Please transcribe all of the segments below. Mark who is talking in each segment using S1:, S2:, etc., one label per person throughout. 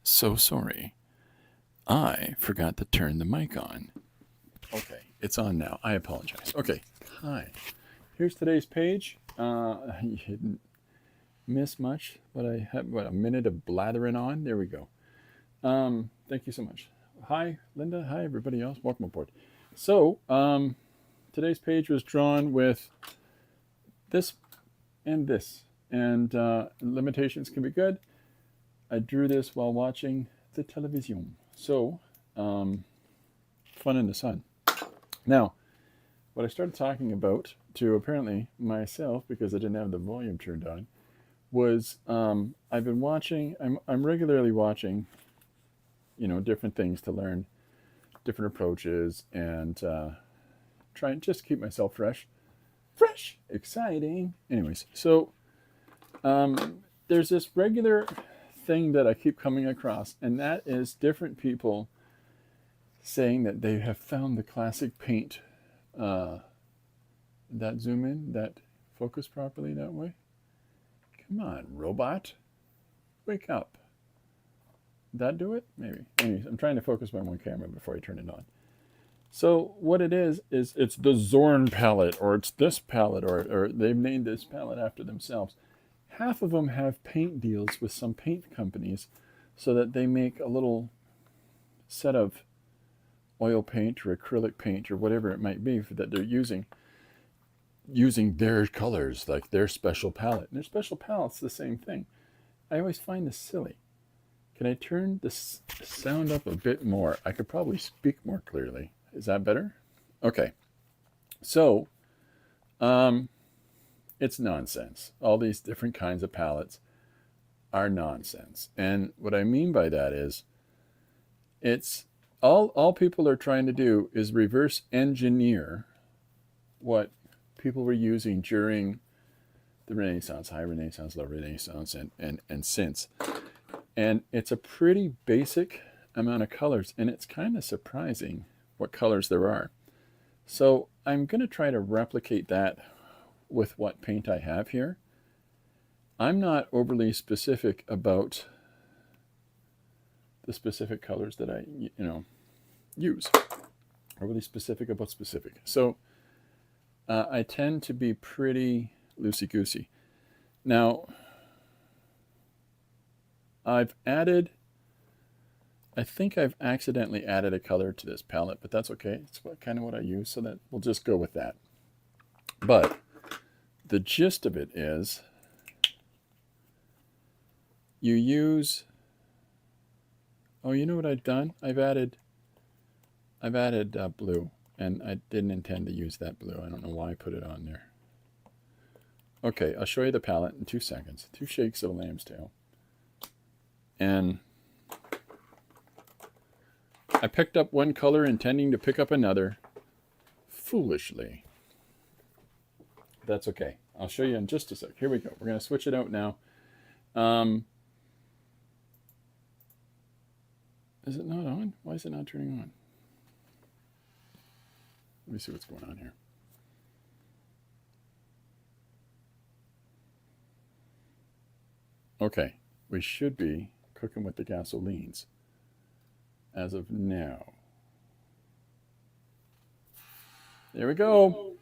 S1: So sorry. I forgot to turn the mic on. Okay, it's on now. I apologize. Okay, hi. Here's today's page. You didn't miss much, but I have a minute of blathering on. There we go. Thank you so much. Hi, Linda. Hi, everybody else. Welcome aboard. So, today's page was drawn with this and this, and limitations can be good. I drew this while watching the television. So, fun in the sun. Now, what I started talking about to apparently myself, because I didn't have the volume turned on, was I've been watching, I'm regularly watching, different things to learn different approaches and try and just keep myself fresh, exciting. Anyways, so there's this regular thing that I keep coming across, and that is different people saying that they have found the classic paint. That zoom in, that focus properly that way. Come on, robot. Wake up. That do it? Maybe. Anyways, I'm trying to focus my one camera before I turn it on. So what it is it's the Zorn palette, or it's this palette, or they've named this palette after themselves. Half of them have paint deals with some paint companies so that they make a little set of oil paint or acrylic paint or whatever it might be that they're using their colors, like their special palette. And their special palette's the same thing. I always find this silly. Can I turn the sound up a bit more? I could probably speak more clearly. Is that better? Okay. So, it's nonsense. All these different kinds of palettes are nonsense. And what I mean by that is, it's all people are trying to do is reverse engineer what people were using during the Renaissance, high Renaissance, low Renaissance, and since. And it's a pretty basic amount of colors, and it's kind of surprising what colors there are. So I'm going to try to replicate that with what paint I have here. I'm not overly specific about the specific colors that I, use. Overly specific about specific. So I tend to be pretty loosey-goosey. Now, I think I've accidentally added a color to this palette, but that's okay. It's kind of what I use, so that we'll just go with that. But the gist of it is you use, you know what I've done? I've added blue, and I didn't intend to use that blue. I don't know why I put it on there. Okay, I'll show you the palette in 2 seconds. 2 shakes of a lamb's tail. And I picked up one color intending to pick up another. Foolishly. That's okay. I'll show you in just a sec. Here we go. We're going to switch it out now. Is it not on? Why is it not turning on? Let me see what's going on here. Okay, we should be cooking with the gasolines as of now. There we go.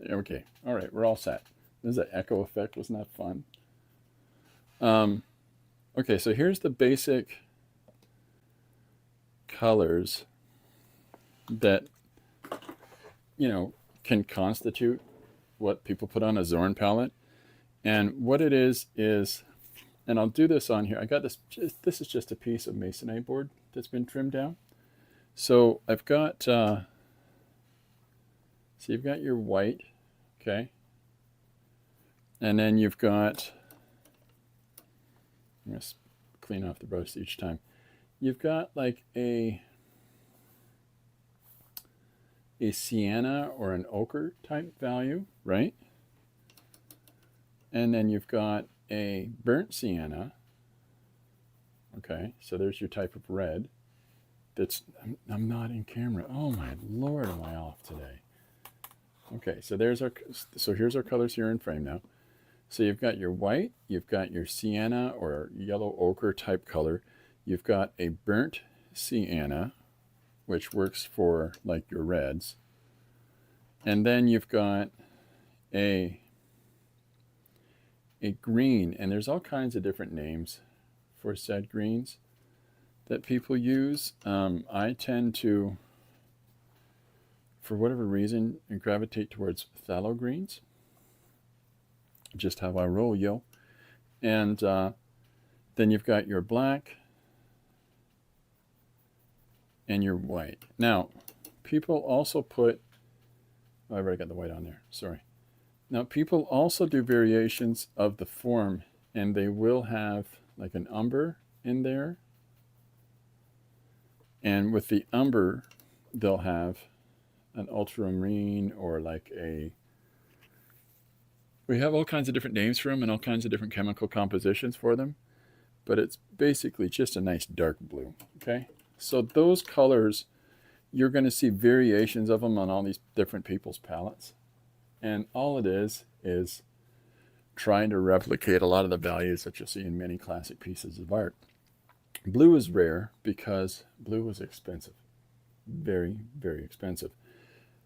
S1: Okay, all right, we're all set. This is an echo effect. Wasn't that fun? Okay, so here's the basic colors that, can constitute what people put on a Zorn palette. And what it is, and I'll do this on here. I got this is just a piece of masonite board that's been trimmed down. So I've got, so you've got your white, okay? And then you've got, I'm going to clean off the brush each time. You've got like a sienna or an ochre type value, right? And then you've got a burnt sienna. Okay, so there's your type of red. I'm not in camera. Oh my Lord, am I off today? Okay, so here's our colors here in frame now. So you've got your white, you've got your sienna or yellow ochre type color, you've got a burnt sienna, which works for like your reds, and then you've got a green, and there's all kinds of different names for said greens that people use. I tend to, for whatever reason, gravitate towards phthalo greens. Just how I roll, yo. And then you've got your black and your white. Now, people also put, oh, I've already got the white on there, sorry. Now, people also do variations of the form, and they will have like an umber in there. And with the umber, they'll have an ultramarine or like a, we have all kinds of different names for them and all kinds of different chemical compositions for them, but it's basically just a nice dark blue, okay? So those colors, you're going to see variations of them on all these different people's palettes. And all it is trying to replicate a lot of the values that you'll see in many classic pieces of art. Blue is rare because blue was expensive. Very, very expensive.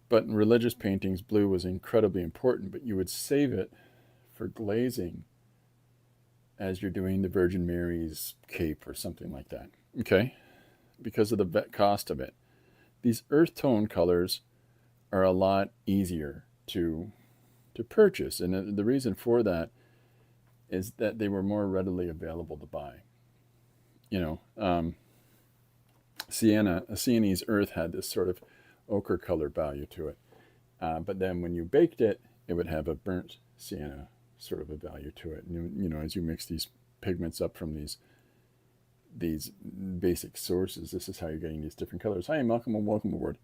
S1: But in religious paintings, blue was incredibly important, but you would save it for glazing as you're doing the Virgin Mary's cape or something like that, okay? Because of the cost of it. These earth tone colors are a lot easier to purchase, and the reason for that is that they were more readily available to buy. You know, Sienese earth had this sort of ochre color value to it, but then when you baked it, it would have a burnt sienna sort of a value to it. And, you know, as you mix these pigments up from these basic sources, this is how you're getting these different colors. Hi, Malcolm, and welcome aboard.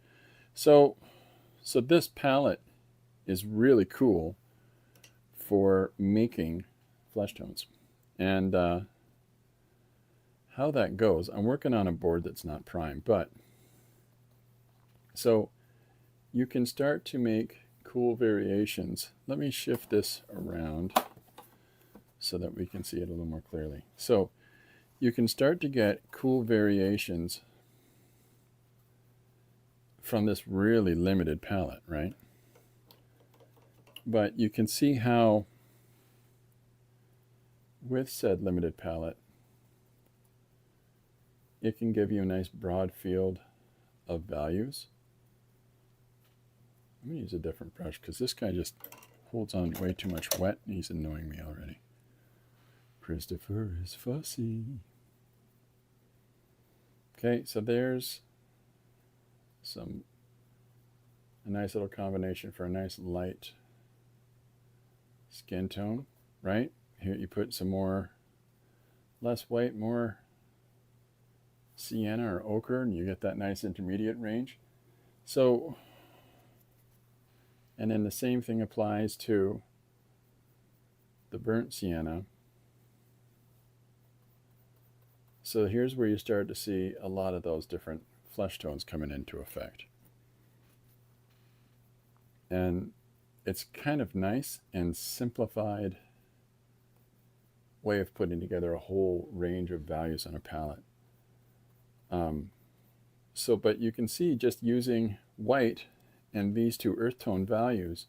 S1: So this palette is really cool for making flesh tones. And how that goes, I'm working on a board that's not prime, but so you can start to make cool variations. Let me shift this around so that we can see it a little more clearly. So you can start to get cool variations from this really limited palette, right? But you can see how with said limited palette, it can give you a nice broad field of values. I'm going to use a different brush because this guy just holds on way too much wet and he's annoying me already. Christopher is fussy. Okay, so there's a nice little combination for a nice light skin tone, right? Here you put some more, less white, more sienna or ochre, and you get that nice intermediate range. So, and then the same thing applies to the burnt sienna. So here's where you start to see a lot of those different flesh tones coming into effect. And it's kind of nice and simplified way of putting together a whole range of values on a palette. But you can see just using white and these two earth tone values,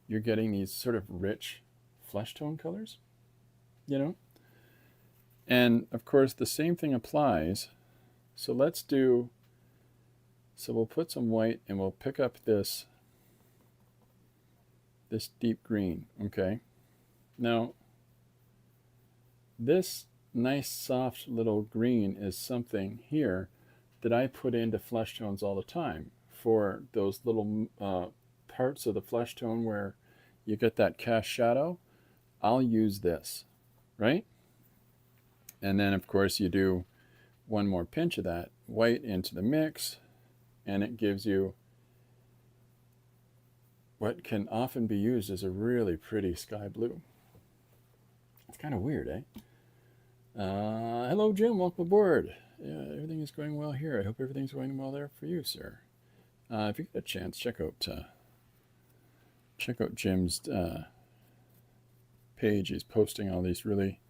S1: you're getting these sort of rich flesh tone colors, you know? And of course, the same thing applies. So we'll put some white and we'll pick up this deep green, okay? Now, this nice soft little green is something here that I put into flesh tones all the time for those little parts of the flesh tone where you get that cast shadow. I'll use this, right? And then of course you do one more pinch of that white into the mix, and it gives you what can often be used as a really pretty sky blue. It's kind of weird, eh? Hello, Jim. Welcome aboard. Yeah, everything is going well here. I hope everything's going well there for you, sir. If you get a chance, check out Jim's page, he's posting all these really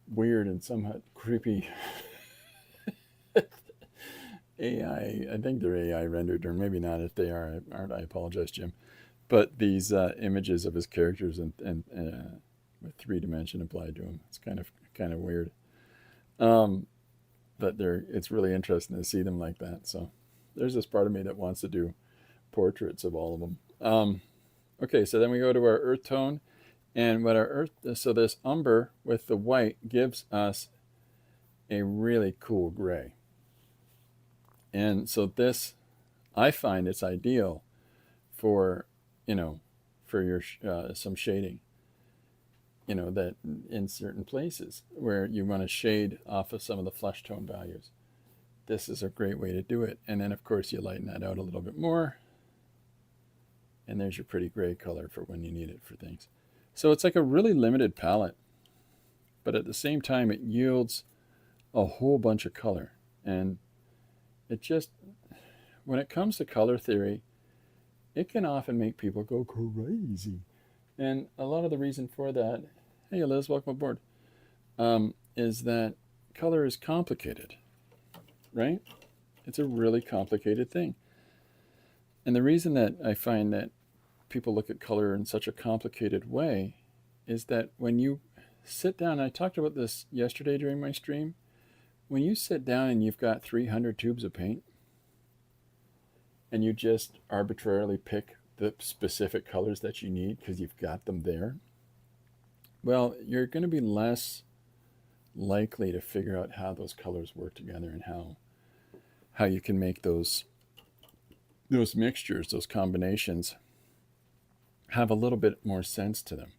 S1: weird and somewhat creepy AI. I think they're AI rendered, or maybe not. If they aren't, I apologize, Jim. But these images of his characters and with 3 dimension applied to them, it's kind of weird. But it's really interesting to see them like that. So there's this part of me that wants to do portraits of all of them. Okay, so then we go to our earth tone, and what so this umber with the white gives us a really cool gray. And so this, I find it's ideal for, for your some shading, that in certain places where you want to shade off of some of the flesh tone values. This is a great way to do it. And then, of course, you lighten that out a little bit more. And there's your pretty gray color for when you need it for things. So it's like a really limited palette. But at the same time, it yields a whole bunch of color. And it just, when it comes to color theory, it can often make people go crazy. And a lot of the reason for that, hey Liz, welcome aboard, is that color is complicated, right? It's a really complicated thing. And the reason that I find that people look at color in such a complicated way is that when you sit down, I talked about this yesterday during my stream, when you sit down and you've got 300 tubes of paint and you just arbitrarily pick the specific colors that you need because you've got them there, well, you're going to be less likely to figure out how those colors work together and how you can make those mixtures, those combinations, have a little bit more sense to them,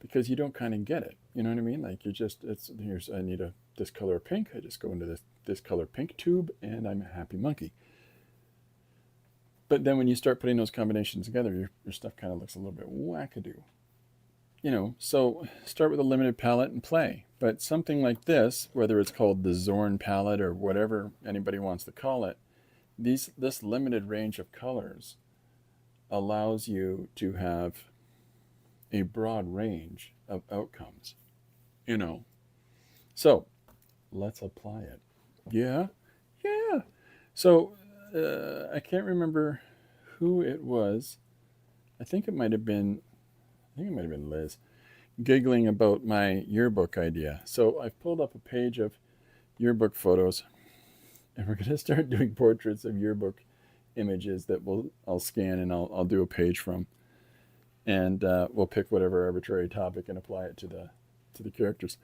S1: because you don't kind of get it. You know what I mean? Like I need this color of pink. I just go into this color pink tube and I'm a happy monkey. But then when you start putting those combinations together, your stuff kind of looks a little bit wackadoo. So start with a limited palette and play. But something like this, whether it's called the Zorn palette or whatever anybody wants to call it, this limited range of colors allows you to have a broad range of outcomes. So let's apply it. Yeah. So I can't remember who it was. I think it might have been Liz, giggling about my yearbook idea. So I've pulled up a page of yearbook photos, and we're going to start doing portraits of yearbook images that I'll scan and I'll do a page from, and we'll pick whatever arbitrary topic and apply it to the characters.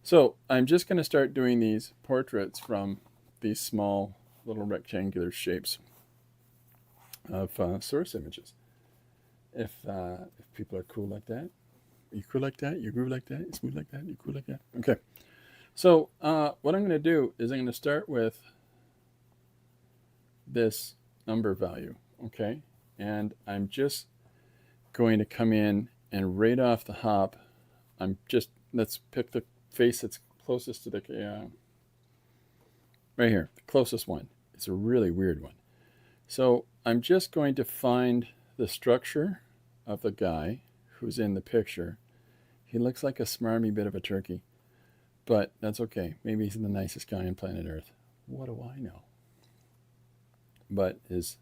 S1: So I'm just going to start doing these portraits from these small little rectangular shapes of source images. If people are cool like that, you cool like that, you groove like that, you smooth like that, you cool like that. Okay. So what I'm going to do is I'm going to start with this number value, okay? And I'm just going to come in and right off the hop, let's pick the face that's closest to the, right here, the closest one. It's a really weird one. So I'm just going to find the structure of the guy who's in the picture. He looks like a smarmy bit of a turkey, but that's okay. Maybe he's the nicest guy on planet Earth. What do I know? But his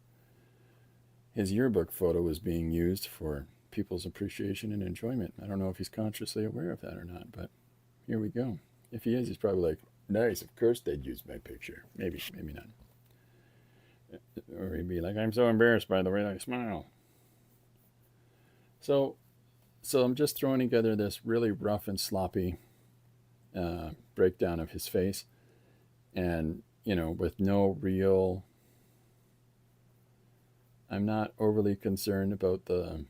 S1: yearbook photo is being used for people's appreciation and enjoyment. I don't know if he's consciously aware of that or not, but here we go. If he is, he's probably like, nice, of course they'd use my picture. Maybe not. Or he'd be like, I'm so embarrassed by the way I smile. So I'm just throwing together this really rough and sloppy breakdown of his face, and with no real, I'm not overly concerned about the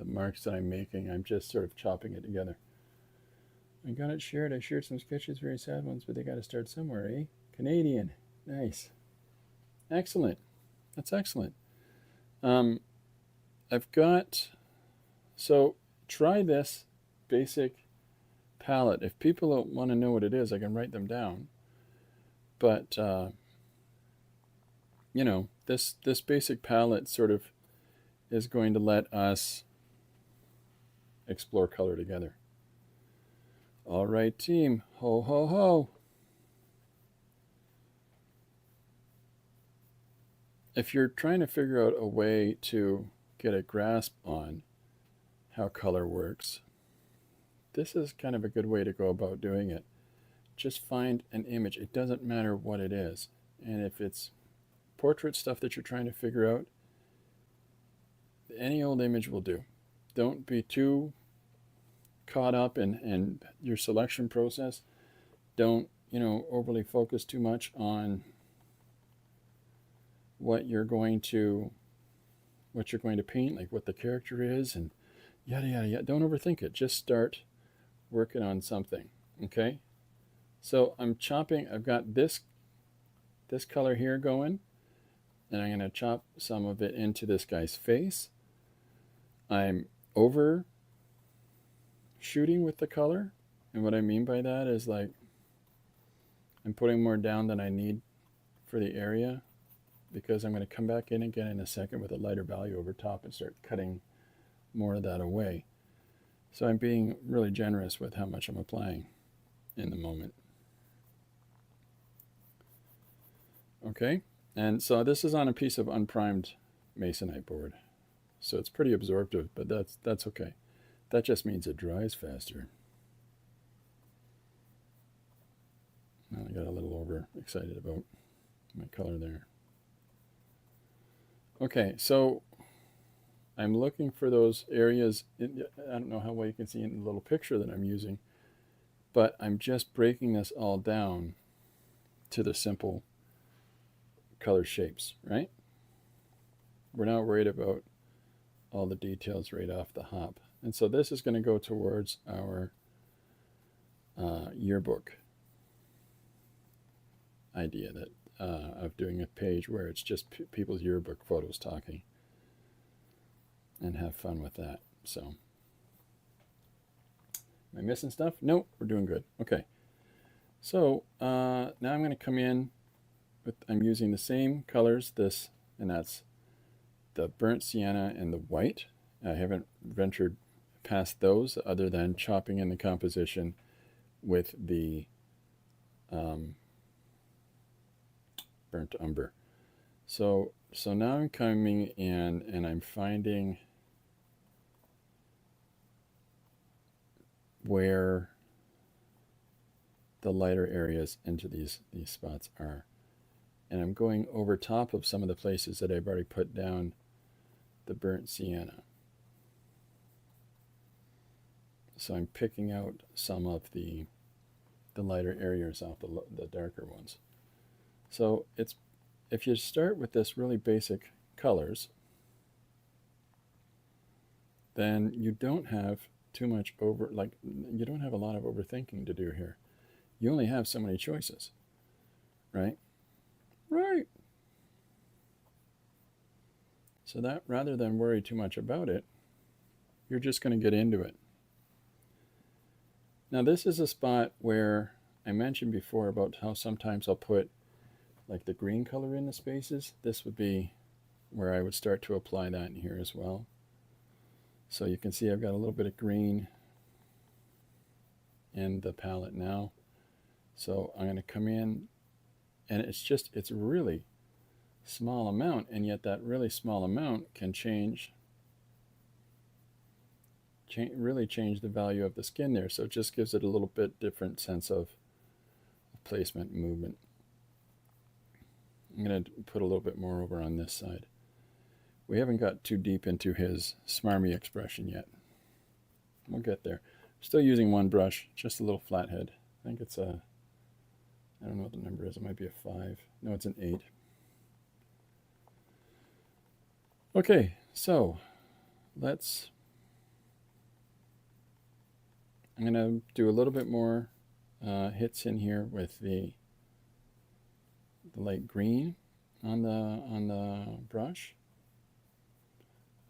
S1: marks that I'm making. I'm just sort of chopping it together. I got it shared. I shared some sketches, very sad ones, but they got to start somewhere, eh? Canadian. Nice. Excellent. That's excellent. I've got, so try this basic palette. If people don't want to know what it is, I can write them down. But, this basic palette sort of is going to let us explore color together. All right, team. Ho, ho, ho. If you're trying to figure out a way to get a grasp on how color works, this is kind of a good way to go about doing it. Just find an image. It doesn't matter what it is. And if it's portrait stuff that you're trying to figure out, any old image will do. Don't be too caught up in your selection process. Don't, overly focus too much on what you're going to paint, like what the character is and yada yada yada. Don't overthink it. Just start working on something. Okay? So I'm chopping, I've got this color here going, and I'm going to chop some of it into this guy's face. I'm over shooting with the color, and what I mean by that is like I'm putting more down than I need for the area, because I'm going to come back in again in a second with a lighter value over top and start cutting more of that away. So I'm being really generous with how much I'm applying in the moment. Okay, and so this is on a piece of unprimed masonite board, so it's pretty absorptive, but that's okay. That just means it dries faster. I got a little over excited about my color there. Okay, so I'm looking for those areas. I don't know how well you can see in the little picture that I'm using, but I'm just breaking this all down to the simple color shapes, right? We're not worried about all the details right off the hop. And so this is going to go towards our yearbook idea that of doing a page where it's just people's yearbook photos talking, and have fun with that. So, am I missing stuff? Nope, we're doing good. Okay. So now I'm going to come in with, I'm using the same colors, and that's the burnt sienna and the white. I haven't ventured past those other than chopping in the composition with the burnt umber. So now I'm coming in and I'm finding where the lighter areas into these spots are. And I'm going over top of some of the places that I've already put down the burnt sienna. So I'm picking out some of the lighter areas off the darker ones. So if you start with this really basic colors, then you don't have too much you don't have a lot of overthinking to do here. You only have so many choices, right? Right. So that rather than worry too much about it, you're just going to get into it. Now this is a spot where I mentioned before about how sometimes I'll put like the green color in the spaces. This would be where I would start to apply that in here as well. So you can see I've got a little bit of green in the palette now. So I'm going to come in, and it's really small amount, and yet that really small amount can really change the value of the skin there. So it just gives it a little bit different sense of placement and movement. I'm going to put a little bit more over on this side. We haven't got too deep into his smarmy expression yet. We'll get there. Still using one brush, just a little flathead. I think it's a, I don't know what the number is. It might be a 5. No, it's an 8. Okay, so I'm going to do a little bit more hits in here with the light green on the brush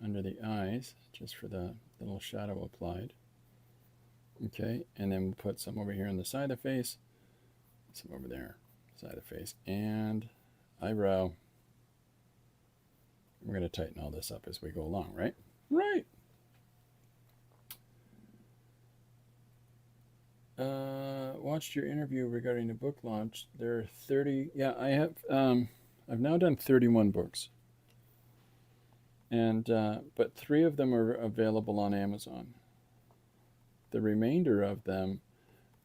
S1: under the eyes, just for the little shadow applied. Okay, and then we'll put some over here on the side of the face, some over there, side of the face, and eyebrow. We're going to tighten all this up as we go along, right? Right. watched your interview regarding the book launch. There are 30. Yeah, I have. I've now done 31 books, and but 3 of them are available on Amazon. The remainder of them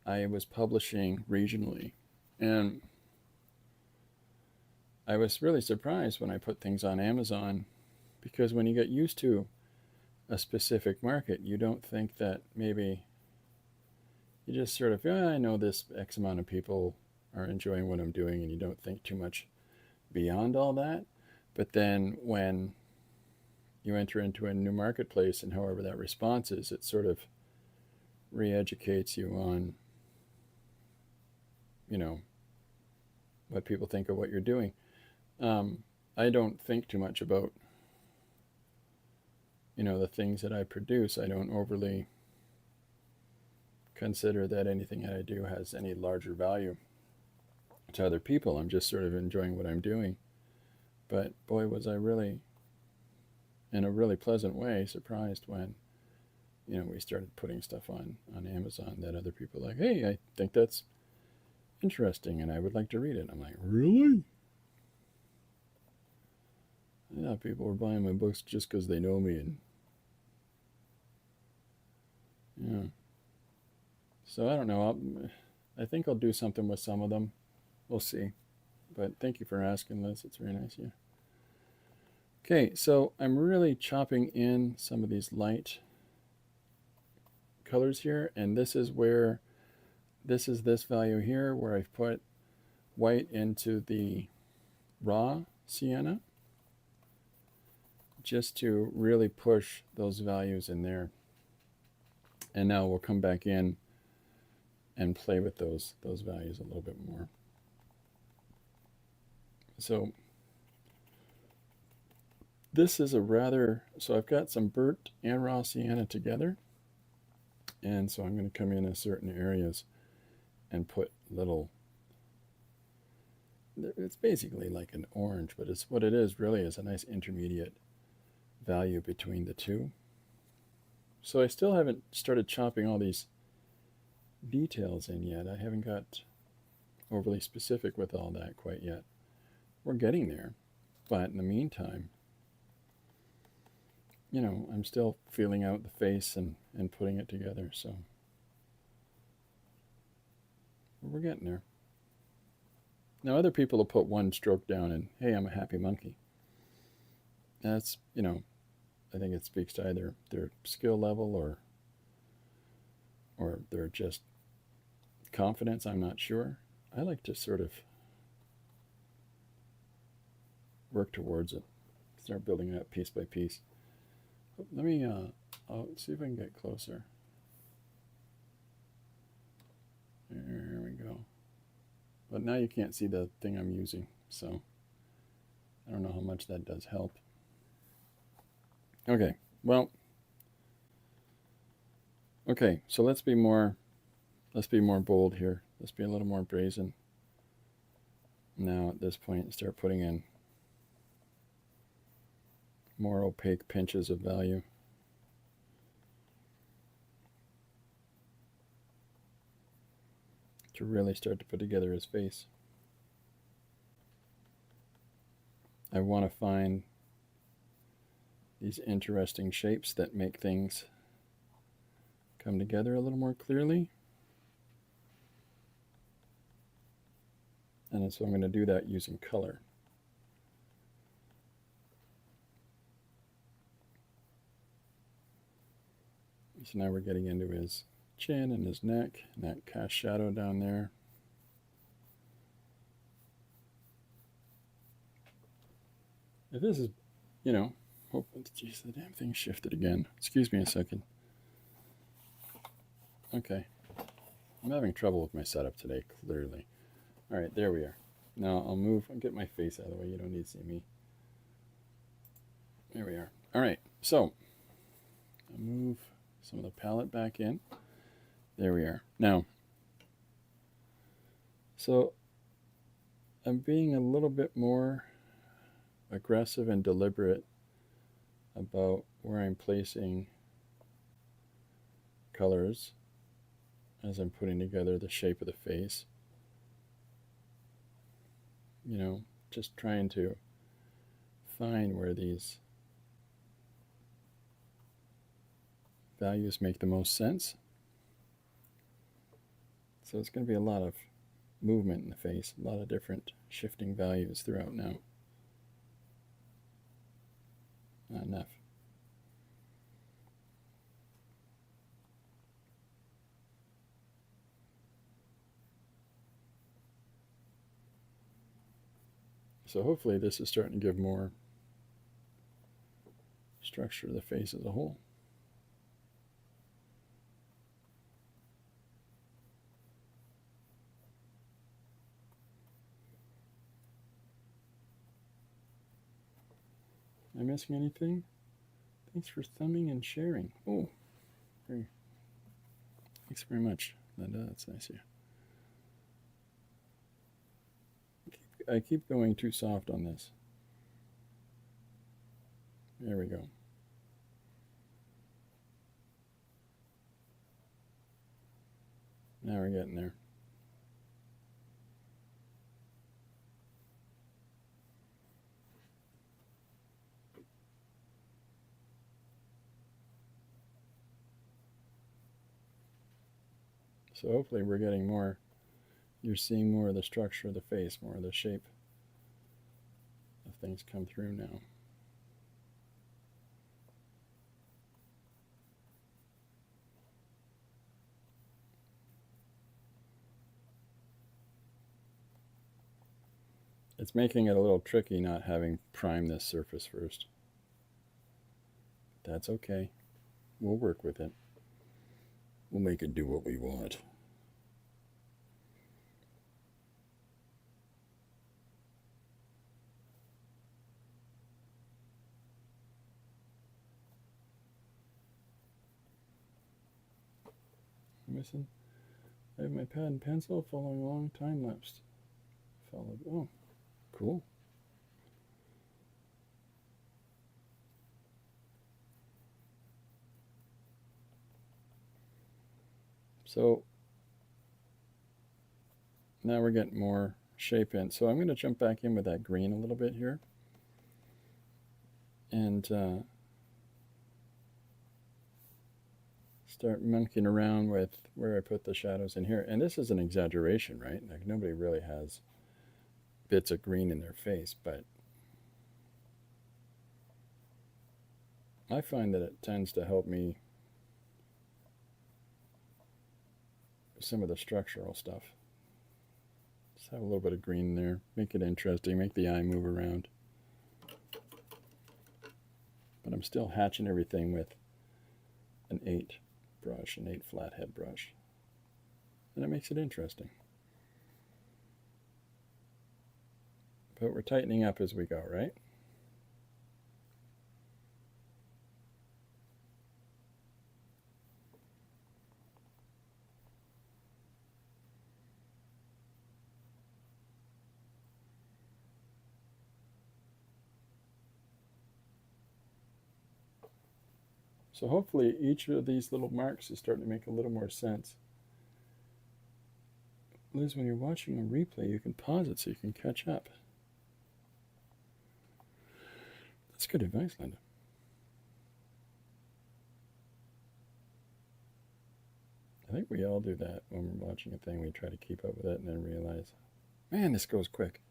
S1: I was publishing regionally, and I was really surprised when I put things on Amazon, because when you get used to a specific market, you don't think that maybe you just sort of, yeah, I know this X amount of people are enjoying what I'm doing, and you don't think too much beyond all that. But then when you enter into a new marketplace, and however that response is, it sort of re-educates you on, you know, what people think of what you're doing. I don't think too much about, the things that I produce. I don't overly consider that anything that I do has any larger value to other people. I'm just sort of enjoying what I'm doing. But boy, was I really, in a really pleasant way, surprised when, we started putting stuff on Amazon that other people like, hey, I think that's interesting and I would like to read it. I'm like, really? Yeah, people were buying my books just because they know me, and yeah. So I don't know. I think I'll do something with some of them. We'll see. But thank you for asking, Liz. It's very nice of you. Okay, so I'm really chopping in some of these light colors here, and this is this value here where I've put white into the raw sienna, just to really push those values in there. And now we'll come back in and play with those values a little bit more. So this is so I've got some burnt and raw sienna together, and so I'm going to come in certain areas and put it's basically like an orange, but what it is really is a nice intermediate value between the two. So I still haven't started chopping all these details in yet. I haven't got overly specific with all that quite yet. We're getting there, but in the meantime, I'm still feeling out the face and putting it together. So we're getting there. Now, other people will put one stroke down and, hey, I'm a happy monkey. That's, I think it speaks to either their skill level or their just confidence. I'm not sure. I like to sort of work towards it, start building it up piece by piece. Let me, I'll see if I can get closer. There we go. But now you can't see the thing I'm using, so I don't know how much that does help. Okay, well, so let's be more bold here. Let's be a little more brazen. Now at this point, start putting in more opaque pinches of value. To really start to put together his face. I want to find these interesting shapes that make things come together a little more clearly. And so I'm going to do that using color. So now we're getting into his chin and his neck, and that cast shadow down there. If this is, oh, geez, the damn thing shifted again. Excuse me a second. Okay. I'm having trouble with my setup today, clearly. All right, there we are. Now I'll get my face out of the way. You don't need to see me. There we are. All right, so I'll move some of the palette back in. There we are. Now, so I'm being a little bit more aggressive and deliberate about where I'm placing colors as I'm putting together the shape of the face. You know, just trying to find where these values make the most sense. So it's going to be a lot of movement in the face, a lot of different shifting values throughout now. Not enough. So hopefully this is starting to give more structure to the face as a whole. Am I missing anything? Thanks for thumbing and sharing. Oh, thanks very much, Linda. That's nice of you. I keep going too soft on this. There we go. Now we're getting there. So hopefully we're getting more, you're seeing more of the structure of the face, more of the shape of things come through now. It's making it a little tricky not having primed this surface first. That's okay. We'll work with it. We'll make it do what we want. Missing. I have my pad and pencil following along, time lapse. Followed. Oh, cool. So now we're getting more shape in. So I'm going to jump back in with that green a little bit here. And start monkeying around with where I put the shadows in here. And this is an exaggeration, right? Like nobody really has bits of green in their face, but I find that it tends to help me with some of the structural stuff. Just have a little bit of green there, make it interesting, make the eye move around. But I'm still hatching everything with an 8 brush, an 8 flathead brush. And it makes it interesting. But we're tightening up as we go, right? So hopefully each of these little marks is starting to make a little more sense. Liz, when you're watching a replay, you can pause it so you can catch up. That's good advice, Linda. I think we all do that when we're watching a thing. We try to keep up with it and then realize, man, this goes quick.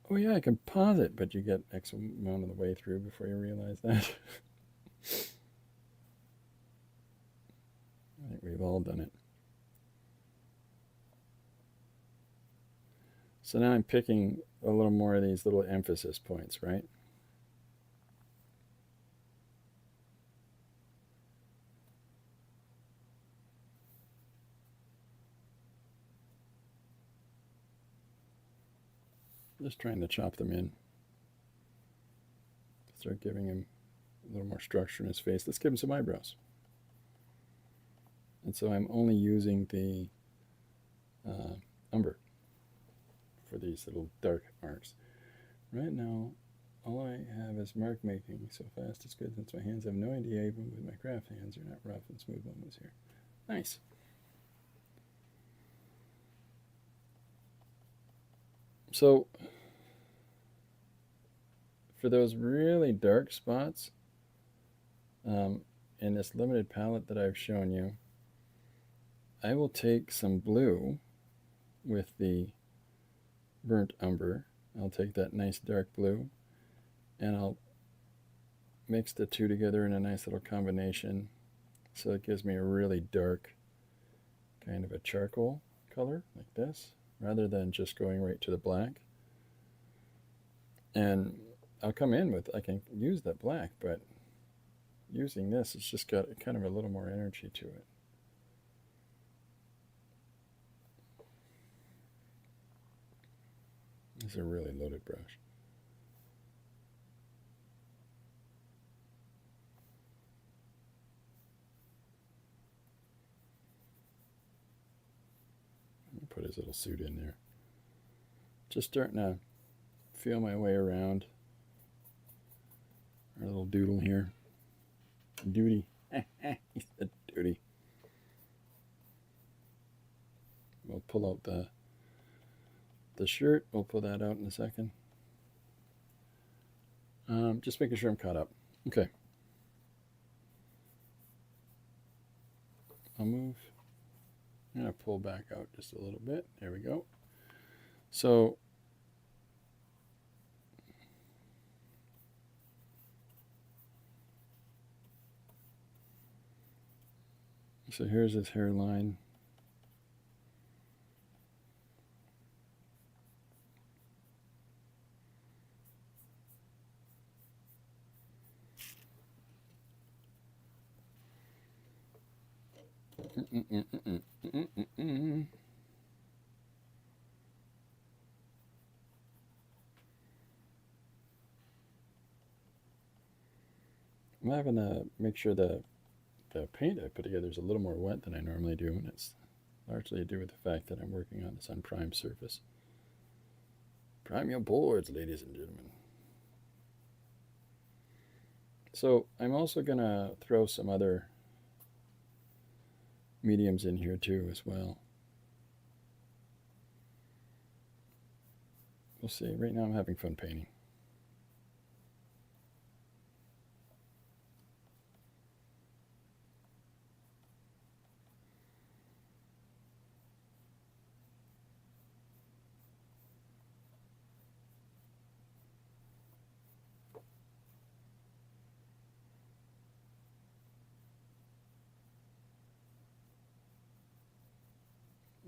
S1: Oh yeah, I can pause it, but you get X amount of the way through before you realize that. I think we've all done it. So now I'm picking a little more of these little emphasis points, right? Just trying to chop them in. Start giving him a little more structure in his face. Let's give him some eyebrows. And so I'm only using the umber for these little dark marks. Right now, all I have is mark making. So fast it's good since my hands have no idea, even with my craft hands, are not rough and smooth moments here. Nice. So for those really dark spots, in this limited palette that I've shown you, I will take some blue with the burnt umber. I'll take that nice dark blue and I'll mix the two together in a nice little combination, so it gives me a really dark kind of a charcoal color like this, rather than just going right to the black. And I'll come in with, I can use that black, but using this, it's just got kind of a little more energy to it. This is a really loaded brush. Put his little suit in there. Just starting to feel my way around our little doodle here. Duty. He's a duty. We'll pull out the shirt. We'll pull that out in a second. Just making sure I'm caught up. Okay. I'll move. I'm going to pull back out just a little bit. There we go. So here's his hairline. I'm having to make sure the paint I put together is a little more wet than I normally do, and it's largely to do with the fact that I'm working on this unprimed surface. Prime your boards, ladies and gentlemen. So I'm also going to throw some other mediums in here too as well. We'll see. Right now I'm having fun painting.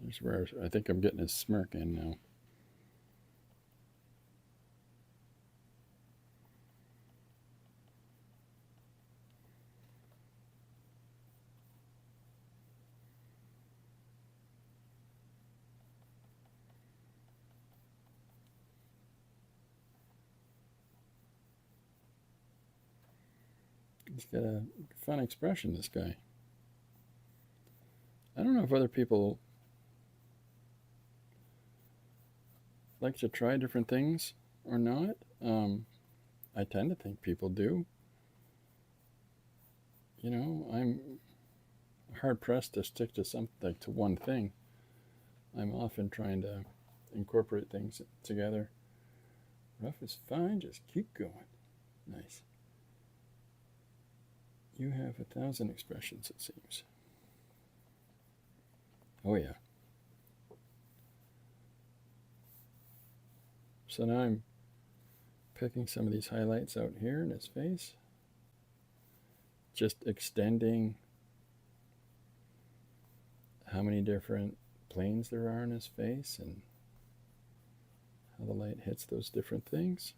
S1: Here's where I think I'm getting his smirk in now. He's got a fun expression, this guy. I don't know if other people like to try different things or not. I tend to think people do. You know, I'm hard pressed to stick to something, like to one thing. I'm often trying to incorporate things together. Rough is fine, just keep going. Nice. You have 1,000 expressions, it seems. Oh yeah. So now I'm picking some of these highlights out here in his face. Just extending how many different planes there are in his face and how the light hits those different things.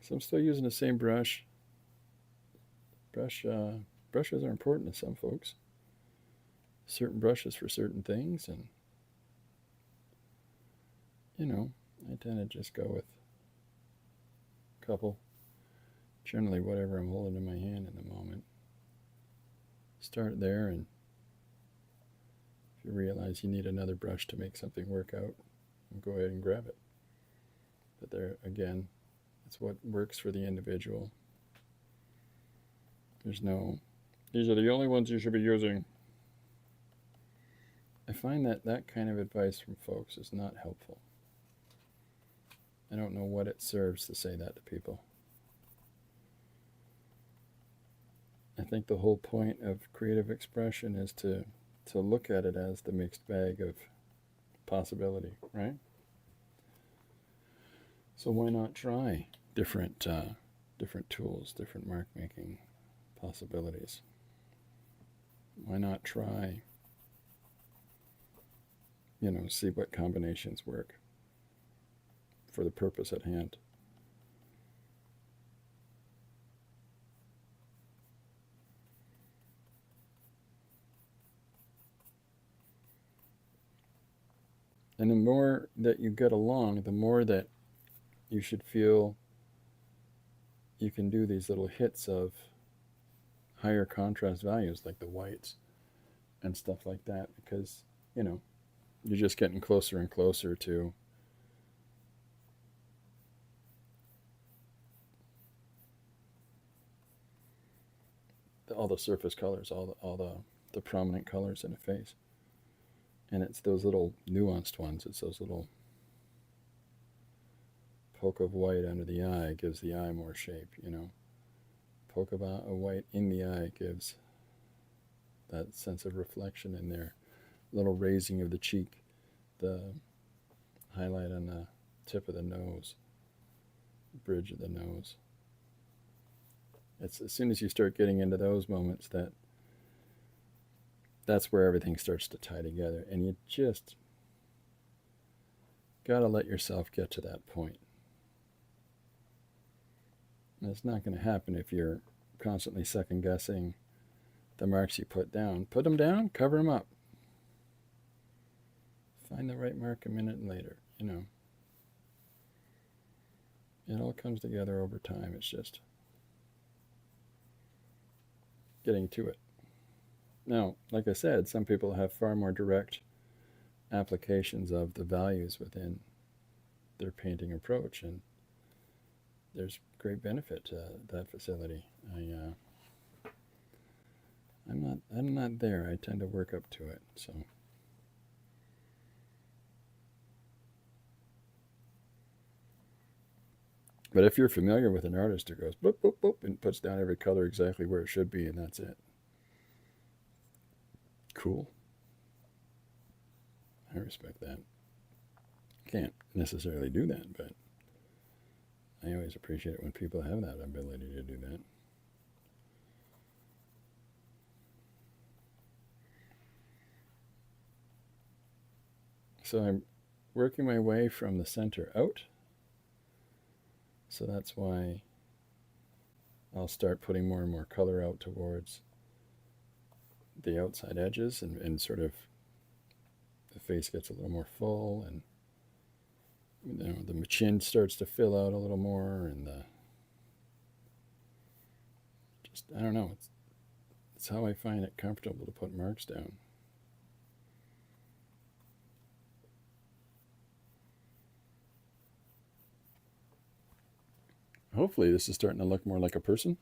S1: So I'm still using the same brush. Brushes are important to some folks. Certain brushes for certain things, and you know, I tend to just go with a couple. Generally, whatever I'm holding in my hand in the moment. Start there, and if you realize you need another brush to make something work out, go ahead and grab it. But there, again, it's what works for the individual. There's no, these are the only ones you should be using. I find that that kind of advice from folks is not helpful. I don't know what it serves to say that to people. I think the whole point of creative expression is to look at it as the mixed bag of possibility, right? So why not try different tools, different mark making possibilities? Why not try, see what combinations work for the purpose at hand? And the more that you get along, the more that you should feel you can do these little hits of higher contrast values like the whites and stuff like that, because, you're just getting closer and closer to all the surface colors, all the prominent colors in a face. And it's those little nuanced ones. It's those little poke of white under the eye gives the eye more shape, Poke of a white in the eye gives that sense of reflection in there. Little raising of the cheek, the highlight on the tip of the nose, bridge of the nose. It's as soon as you start getting into those moments that's where everything starts to tie together, and you just got to let yourself get to that point. And it's not going to happen if you're constantly second guessing the marks you put down. Put them down, cover them up. Find the right mark a minute later, It all comes together over time. It's just getting to it. Now, like I said, some people have far more direct applications of the values within their painting approach, and there's great benefit to that facility. I'm not there. I tend to work up to it. So, but if you're familiar with an artist who goes boop boop boop and puts down every color exactly where it should be, and that's it, cool. I respect that. Can't necessarily do that, but I always appreciate it when people have that ability to do that. So I'm working my way from the center out. So that's why I'll start putting more and more color out towards the outside edges, and sort of the face gets a little more full, and the chin starts to fill out a little more, and I don't know, it's how I find it comfortable to put marks down. Hopefully this is starting to look more like a person.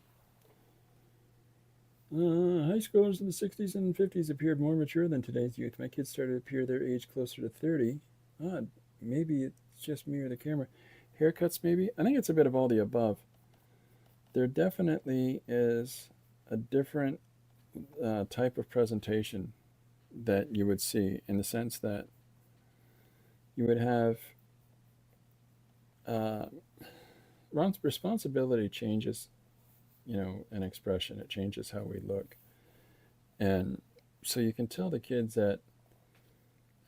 S1: High schoolers in the 60s and 50s appeared more mature than today's youth. My kids started to appear their age closer to 30. Odd. Maybe it's just me or the camera. Haircuts, maybe? I think it's a bit of all the above. There definitely is a different type of presentation that you would see, in the sense that you would have responsibility changes, an expression. It changes how we look. And so you can tell the kids that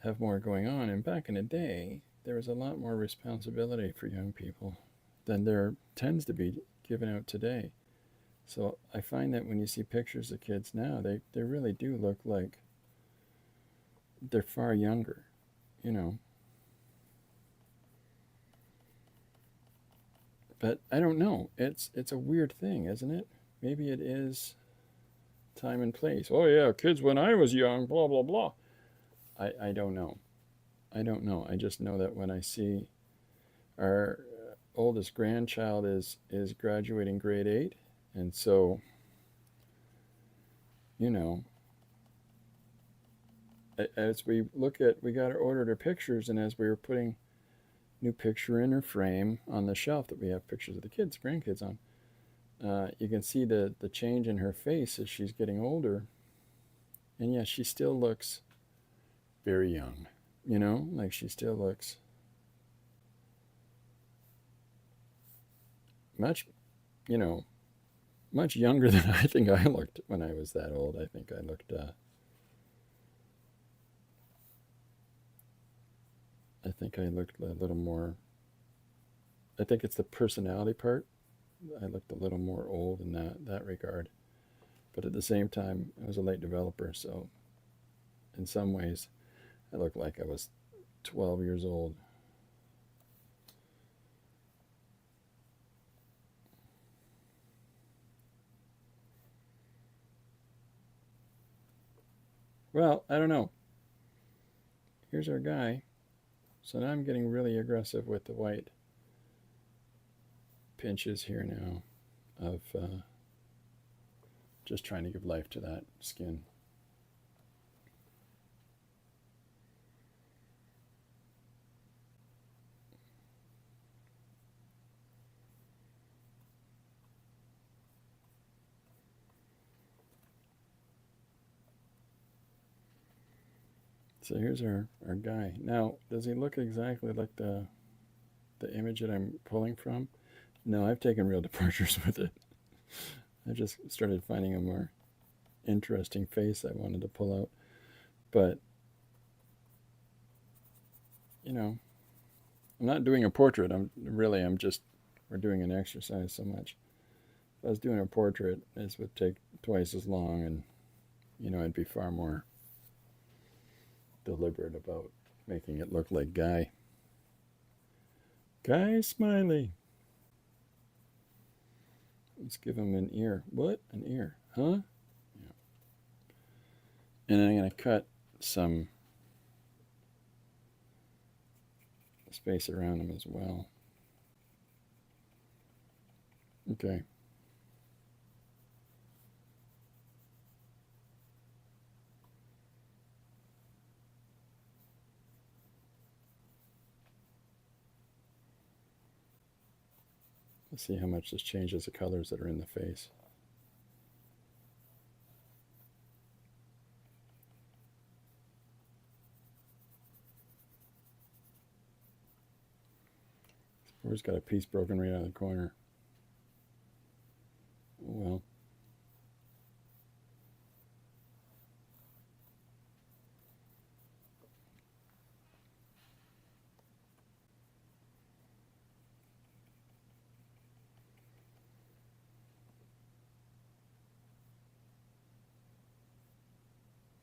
S1: have more going on. And back in the day, there was a lot more responsibility for young people than there tends to be given out today. So I find that when you see pictures of kids now, they really do look like they're far younger, But I don't know. It's a weird thing, isn't it? Maybe it is time and place. Oh yeah, kids when I was young, blah blah blah. I don't know. I don't know. I just know that when I see our oldest grandchild is graduating grade 8, and so you know, as we look at, we got her ordered her pictures, and as we were putting new picture in her frame on the shelf that we have pictures of the kids, grandkids on, you can see the change in her face as she's getting older. And yeah, she still looks very young, you know, like she still looks much, you know, much younger than I think I looked when I was that old. I think I looked, a little more. I think it's the personality part. I looked a little more old in that regard. But at the same time, I was a late developer, so in some ways, I looked like I was 12 years old. Well, I don't know. Here's our guy. So now I'm getting really aggressive with the white pinches here now of just trying to give life to that skin. So here's our guy. Now, does he look exactly like the image that I'm pulling from? No, I've taken real departures with it. I just started finding a more interesting face I wanted to pull out. But, you know, I'm not doing a portrait. We're doing an exercise so much. If I was doing a portrait, this would take twice as long, and, you know, I'd be far more deliberate about making it look like Guy. Guy Smiley. Let's give him an ear. What? An ear? Huh? Yeah. And I'm going to cut some space around him as well. Okay. Let's see how much this changes the colors that are in the face. We've got a piece broken right out of the corner. Oh, well.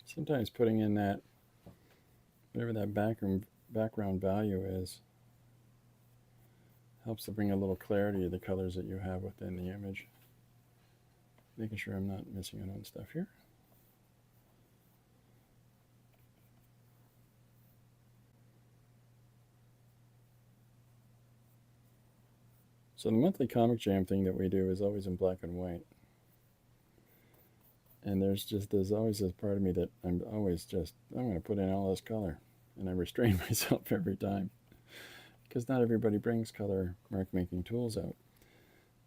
S1: Sometimes putting in that, whatever that background value is, helps to bring a little clarity to the colors that you have within the image. Making sure I'm not missing out on stuff here. So the monthly comic jam thing that we do is always in black and white. And there's always this part of me that I'm going to put in all this color. And I restrain myself every time. Because not everybody brings color mark making tools out.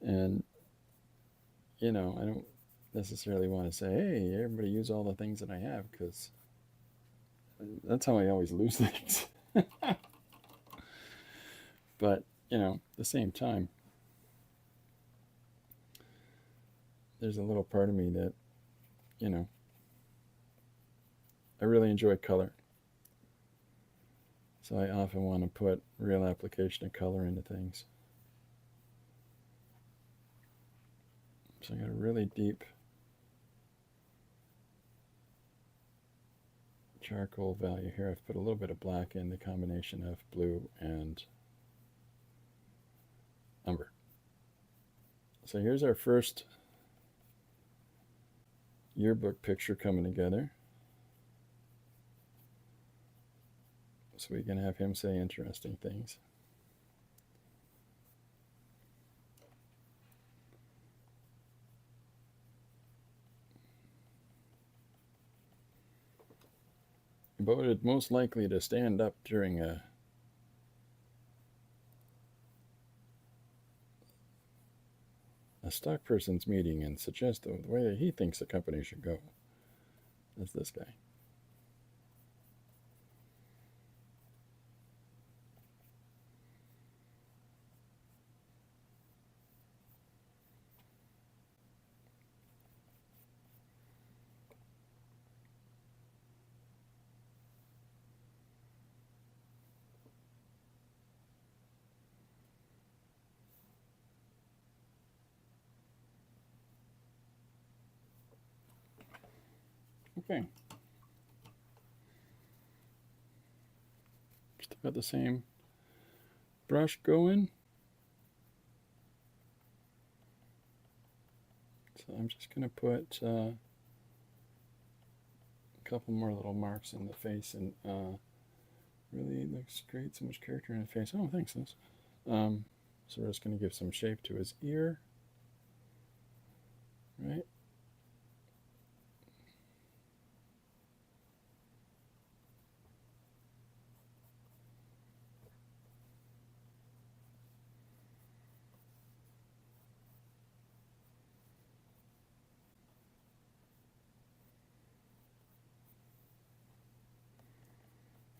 S1: And, you know, I don't necessarily want to say, hey, everybody use all the things that I have, because that's how I always lose things. But, you know, at the same time, there's a little part of me that, you know, I really enjoy color. So I often want to put real application of color into things. So I got a really deep charcoal value here. I've put a little bit of black in, the combination of blue and umber. So here's our first yearbook picture coming together. So we can have him say interesting things. voted most likely to stand up during a stock person's meeting and suggest the way that he thinks the company should go. That's this guy. Okay. Still got the same brush going. So I'm just going to put a couple more little marks in the face, and really looks great. So much character in the face. Oh, thanks, Liz. So we're just going to give some shape to his ear. Right?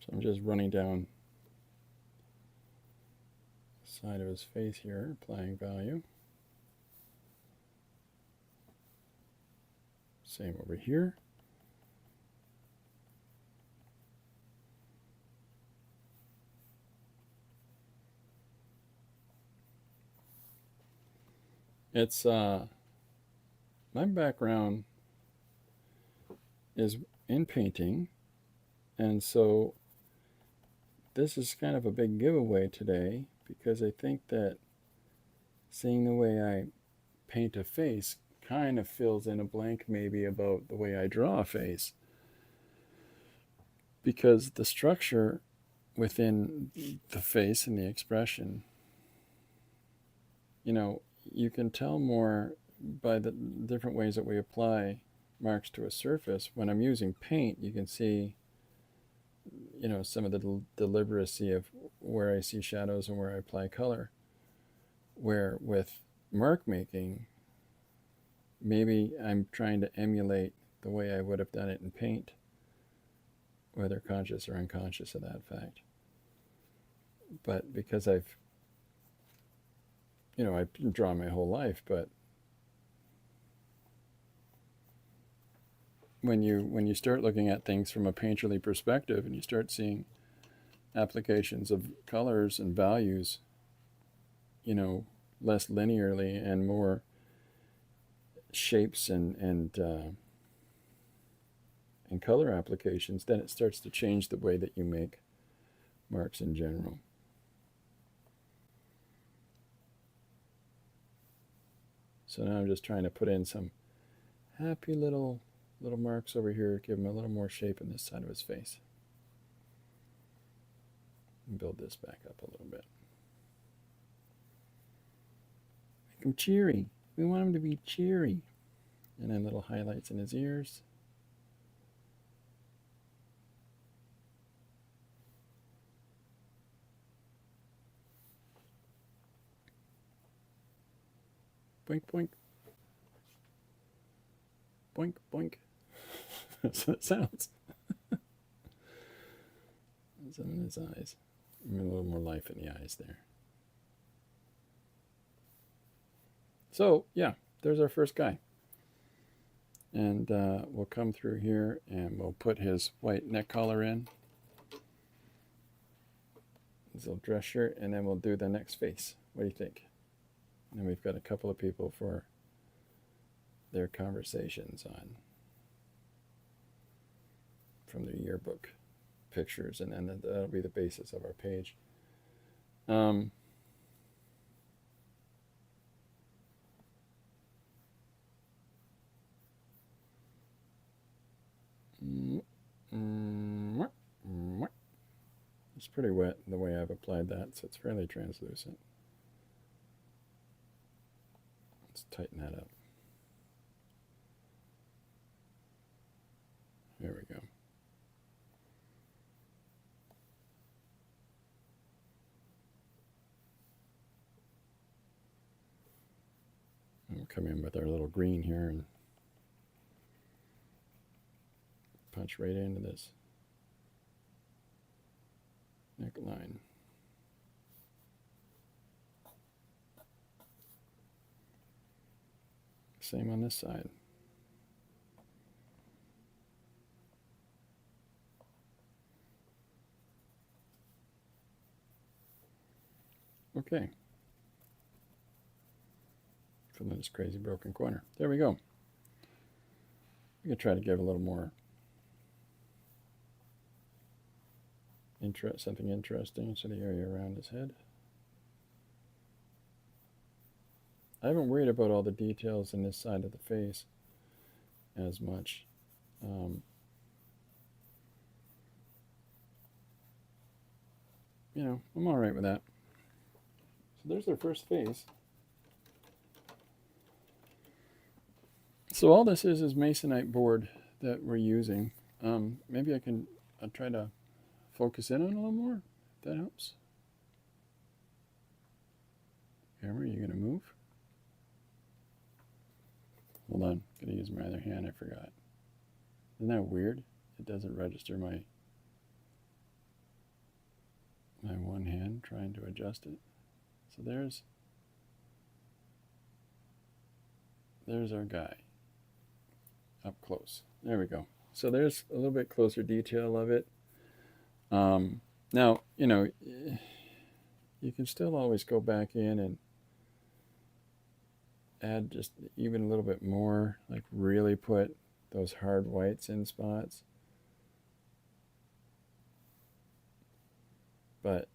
S1: So I'm just running down the side of his face here, applying value. Same over here. It's my background is in painting, and so this is kind of a big giveaway today, because I think that seeing the way I paint a face kind of fills in a blank maybe about the way I draw a face, because the structure within the face and the expression, you can tell more by the different ways that we apply marks to a surface. When I'm using paint, you can see some of the deliberacy of where I see shadows and where I apply color. Where with mark making, maybe I'm trying to emulate the way I would have done it in paint, whether conscious or unconscious of that fact. But because I've drawn my whole life, but when you start looking at things from a painterly perspective and you start seeing applications of colors and values, less linearly and more shapes and color applications, then it starts to change the way that you make marks in general. So now I'm just trying to put in some happy little marks over here, give him a little more shape in this side of his face. And build this back up a little bit. Make him cheery. We want him to be cheery. And then little highlights in his ears. Boink, boink. Boink, boink. That's what it sounds. Some in his eyes. A little more life in the eyes there. So, yeah, there's our first guy. And we'll come through here and we'll put his white neck collar in. His little dress shirt, and then we'll do the next face. What do you think? And we've got a couple of people for their conversations on from their yearbook pictures, and then that'll be the basis of our page. It's pretty wet the way I've applied that, so it's fairly translucent. Let's tighten that up. There we go. come in with our little green here and punch right into this neckline. Same on this side. Okay. From this crazy broken corner. There we go. We can try to give a little more something interesting to the area around his head. I haven't worried about all the details in this side of the face as much. You know, I'm all right with that. So there's their first face. So all this is masonite board that we're using. Maybe I'll try to focus in on a little more, if that helps. Camera, you gonna move? Hold on, gotta use my other hand, I forgot. Isn't that weird? It doesn't register my one hand trying to adjust it. So there's our guy up close. There we go. So there's a little bit closer detail of it. Now, you know, you can still always go back in and add just even a little bit more, like really put those hard whites in spots. But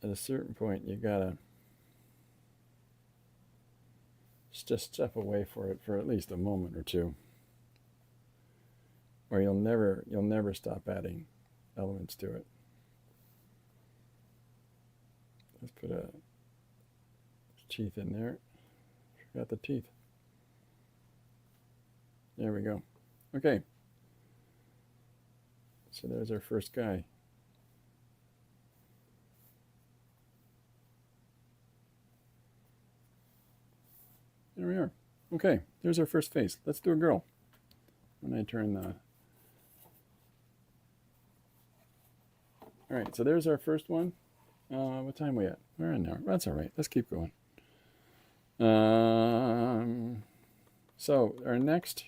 S1: at a certain point, you gotta just step away for it for at least a moment or two, or you'll never stop adding elements to it. Let's put a teeth in there. Forgot the teeth. There we go. Okay. So there's our first guy. There we are. Okay, there's our first face. Let's do a girl. When I turn the... All right, so there's our first one. What time are we at? We're in now. That's all right. Let's keep going. So our next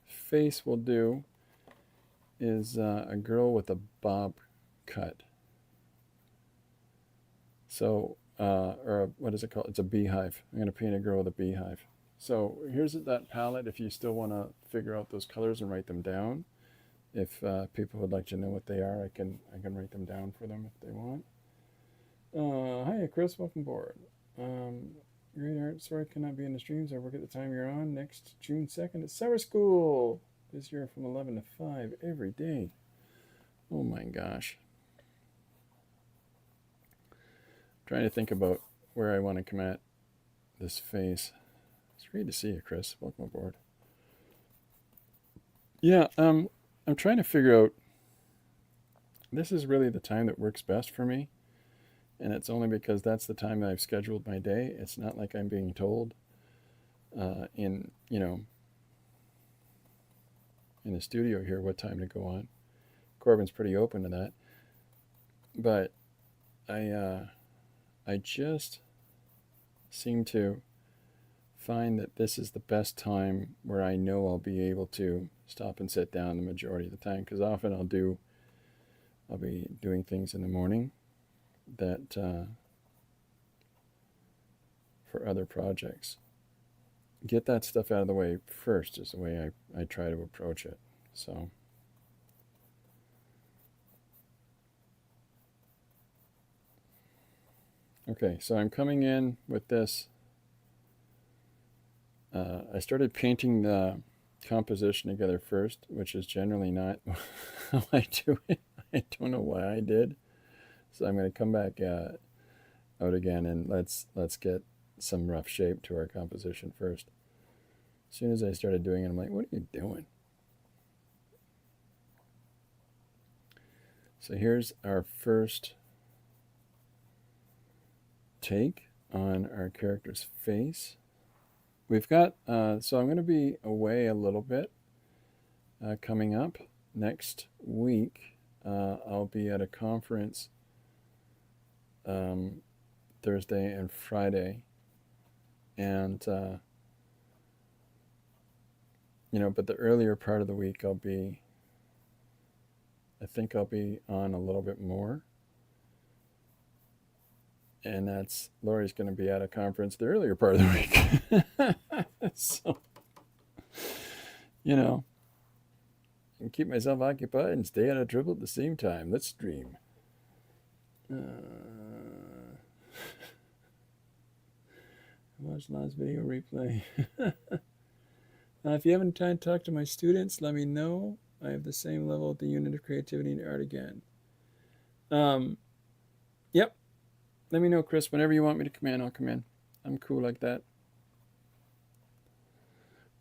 S1: face we'll do is a girl with a bob cut. So, or what is it called? It's a beehive. I'm going to paint a girl with a beehive. So here's that palette if you still want to figure out those colors and write them down. If people would like to know what they are, I can write them down for them if they want. Hiya, Chris. Welcome aboard. Great art. Sorry I cannot be in the streams. I work at the time you're on. Next June 2nd at summer school. This year from 11 to 5 every day. Oh my gosh. Trying to think about where I want to come at this face. It's great to see you, Chris. Welcome aboard. Yeah, I'm trying to figure out, this is really the time that works best for me. And it's only because that's the time that I've scheduled my day. It's not like I'm being told in the studio here what time to go on. Corbin's pretty open to that. But I just seem to find that this is the best time where I know I'll be able to stop and sit down the majority of the time, because often I'll be doing things in the morning that for other projects. Get that stuff out of the way first is the way I try to approach it. So okay, so I'm coming in with this. I started painting the composition together first, which is generally not how I do it. I don't know why I did. So I'm going to come back out again and let's get some rough shape to our composition first. As soon as I started doing it, I'm like, what are you doing? So here's our first take on our character's face. we've got, so I'm going to be away a little bit coming up next week. I'll be at a conference Thursday and Friday. And, but the earlier part of the week I think I'll be on a little bit more. And that's Lori's going to be at a conference the earlier part of the week. So, and keep myself occupied and stay on a dribble at the same time. Let's stream. Watch last video replay. If you haven't time to talk to my students, let me know. I have the same level at the unit of creativity and art again. Yep. Let me know, Chris. Whenever you want me to come in, I'll come in. I'm cool like that.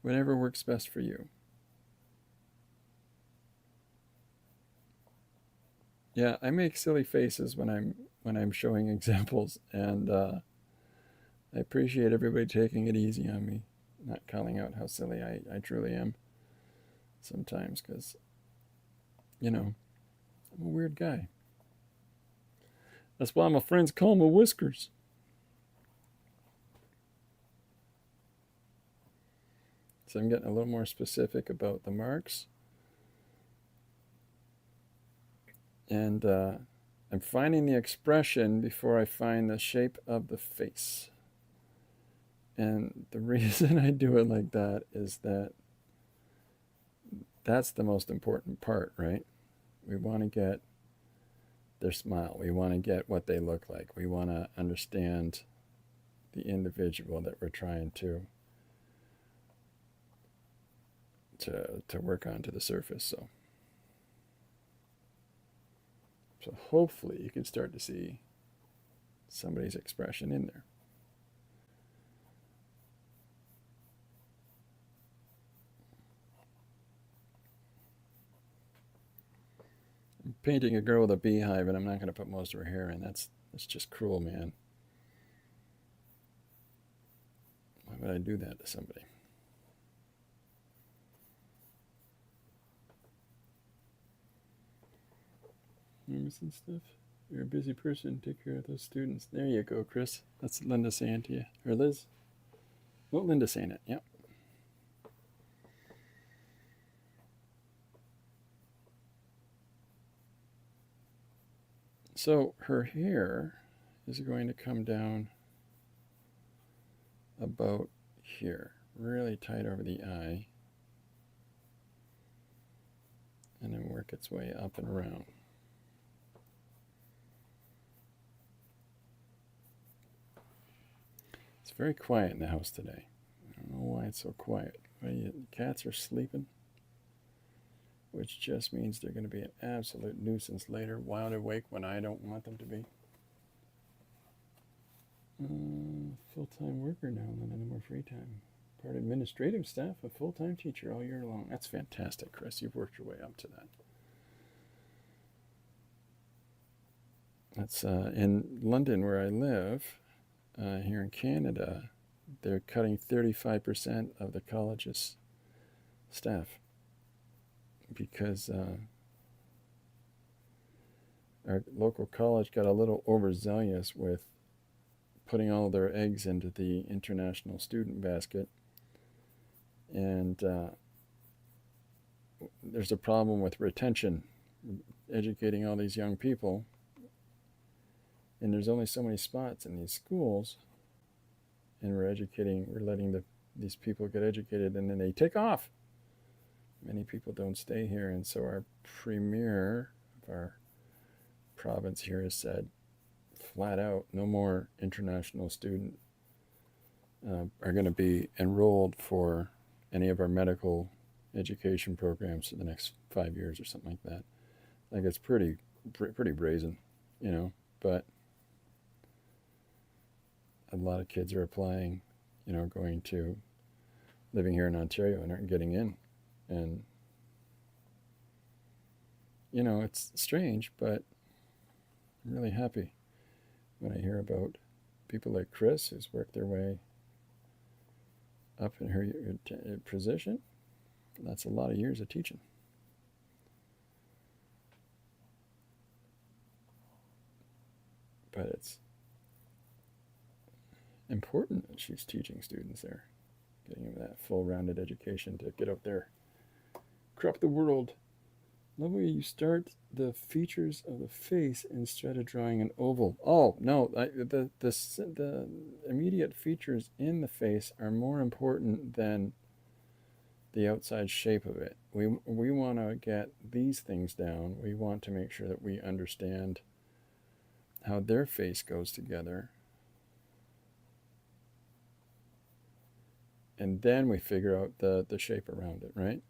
S1: Whatever works best for you. Yeah, I make silly faces when I'm showing examples, and I appreciate everybody taking it easy on me, not calling out how silly I truly am sometimes, because, I'm a weird guy. That's why my friends call me Whiskers. So I'm getting a little more specific about the marks. And I'm finding the expression before I find the shape of the face. And the reason I do it like that is that's the most important part, right? We want to get their smile. We want to get what they look like. We want to understand the individual that we're trying to work on to the surface. So hopefully you can start to see somebody's expression in there. I'm painting a girl with a beehive, and I'm not going to put most of her hair in. That's just cruel, man. Why would I do that to somebody? You're missing stuff. You're a busy person. Take care of those students. There you go, Chris. That's Linda saying to you. Or Liz. Oh, Linda saying it. Yep. So her hair is going to come down about here. Really tight over the eye. And then work its way up and around. It's very quiet in the house today. I don't know why it's so quiet. The cats are sleeping, which just means they're going to be an absolute nuisance later, wide awake when I don't want them to be. Full-time worker now, and then no more free time. Part of administrative staff, a full-time teacher all year long. That's fantastic, Chris. You've worked your way up to that. That's in London, where I live. Here in Canada, they're cutting 35% of the college's staff because our local college got a little overzealous with putting all their eggs into the international student basket. And there's a problem with retention, educating all these young people. And there's only so many spots in these schools, and we're letting these people get educated, and then they take off. Many people don't stay here, and so our premier of our province here has said flat out, no more international students are going to be enrolled for any of our medical education programs for the next 5 years or something like that. Like, it's pretty brazen, but a lot of kids are applying, going to living here in Ontario and aren't getting in. And, it's strange, but I'm really happy when I hear about people like Chris, who's worked their way up in her position. That's a lot of years of teaching. But it's important that she's teaching students there, getting them that full-rounded education to get out there, crop the world. Love where you start the features of the face instead of drawing an oval. Oh no, the immediate features in the face are more important than the outside shape of it. We want to get these things down. We want to make sure that we understand how their face goes together. And then we figure out the shape around it, right?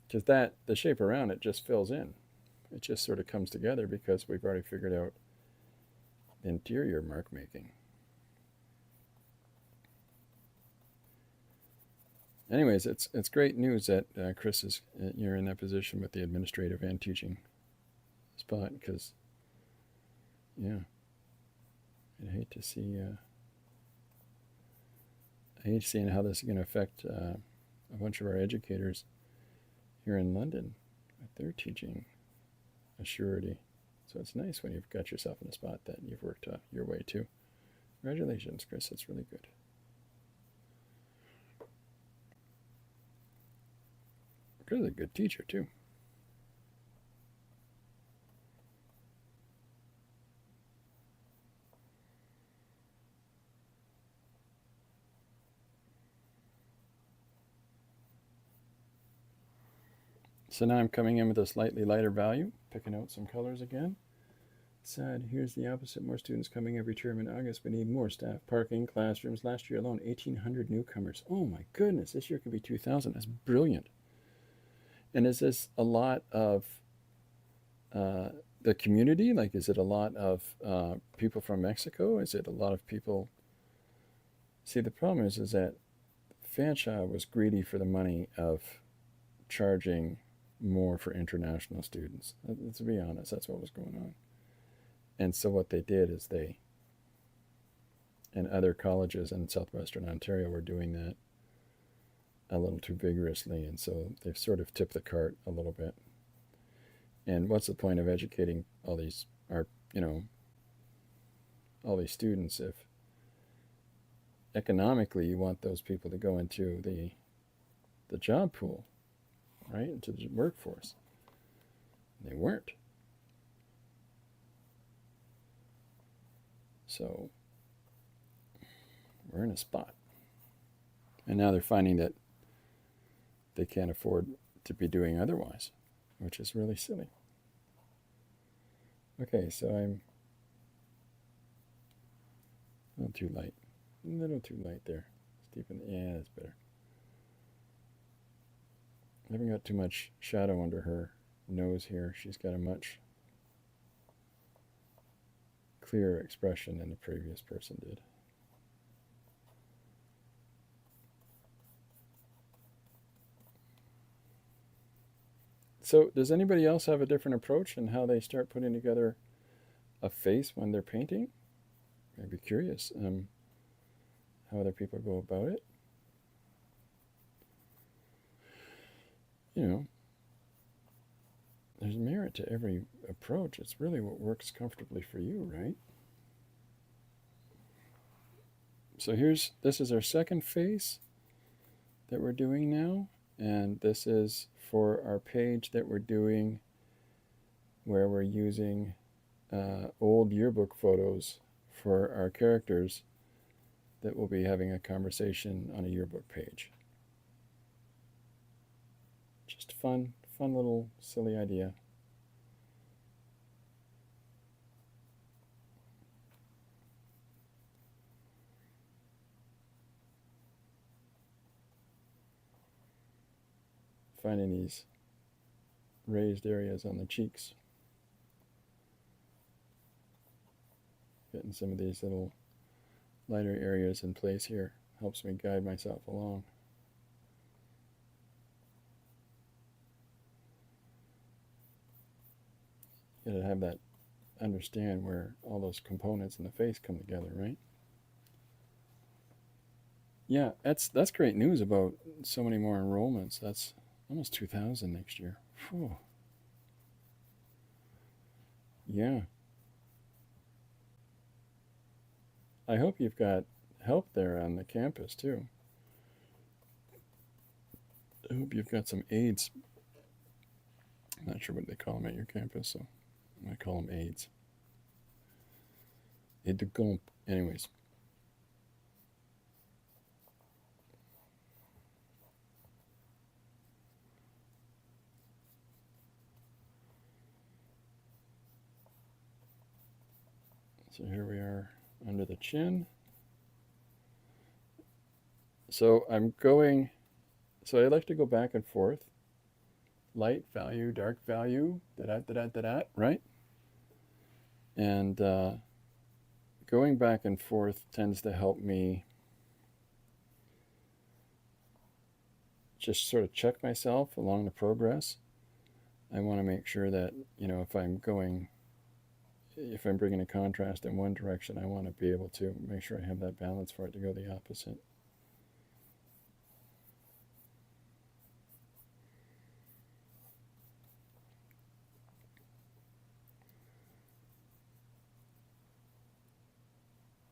S1: Because the shape around it just fills in. It just sort of comes together because we've already figured out interior mark making. Anyways, it's great news that Chris is you're in that position with the administrative and teaching spot, because yeah, I hate to see seeing how this is going to affect a bunch of our educators here in London with their teaching assurity. So it's nice when you've got yourself in a spot that you've worked your way to. Congratulations, Chris. That's really good. Chris is a good teacher, too. So now I'm coming in with a slightly lighter value, picking out some colors again. Sad, here's the opposite. More students coming every term in August. We need more staff, parking, classrooms. Last year alone, 1,800 newcomers. Oh my goodness, this year could be 2,000. That's brilliant. And is this a lot of the community? Like, is it a lot of people from Mexico? Is it a lot of people? See, the problem is that Fanshawe was greedy for the money of charging more for international students. Let's be honest, that's what was going on. And so what they did is and other colleges in southwestern Ontario were doing that a little too vigorously, and so they've sort of tipped the cart a little bit. And what's the point of educating all these all these students if economically you want those people to go into the job pool, right, into the workforce? They weren't. So we're in a spot. And now they're finding that they can't afford to be doing otherwise, which is really silly. Okay, so I'm a little too light. A little too light there. Yeah, that's better. I haven't got too much shadow under her nose here. She's got a much clearer expression than the previous person did. So does anybody else have a different approach in how they start putting together a face when they're painting? I'd be curious how other people go about it. You know, there's merit to every approach. It's really what works comfortably for you, right? So this is our second face that we're doing now, and this is for our page that we're doing where we're using old yearbook photos for our characters that will be having a conversation on a yearbook page. Just fun little silly idea. Finding these raised areas on the cheeks. Getting some of these little lighter areas in place here helps me guide myself along. You gotta have that, understand where all those components in the face come together, right? Yeah, that's great news about so many more enrollments. That's almost 2,000 next year. Whew. Yeah, I hope you've got help there on the campus too. I hope you've got some aides. I'm not sure what they call them at your campus, so I call them aides. Aide de camp. Anyways, so here we are under the chin. So I'm going. So I like to go back and forth. Light value, dark value, da da da da da da. Right. And going back and forth tends to help me just sort of check myself along the progress. I want to make sure that, if I'm bringing a contrast in one direction, I want to be able to make sure I have that balance for it to go the opposite.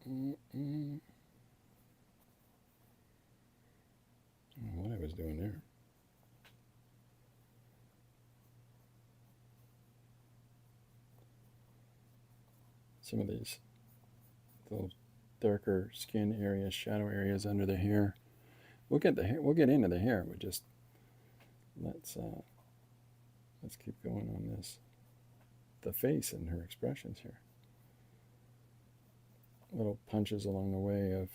S1: Mm-mm. I don't know what I was doing there. Some of these little darker skin areas, shadow areas under the hair. We'll get the hair. We'll get into the hair. We just let's uh, let's keep going on this. The face and her expressions here. Little punches along the way of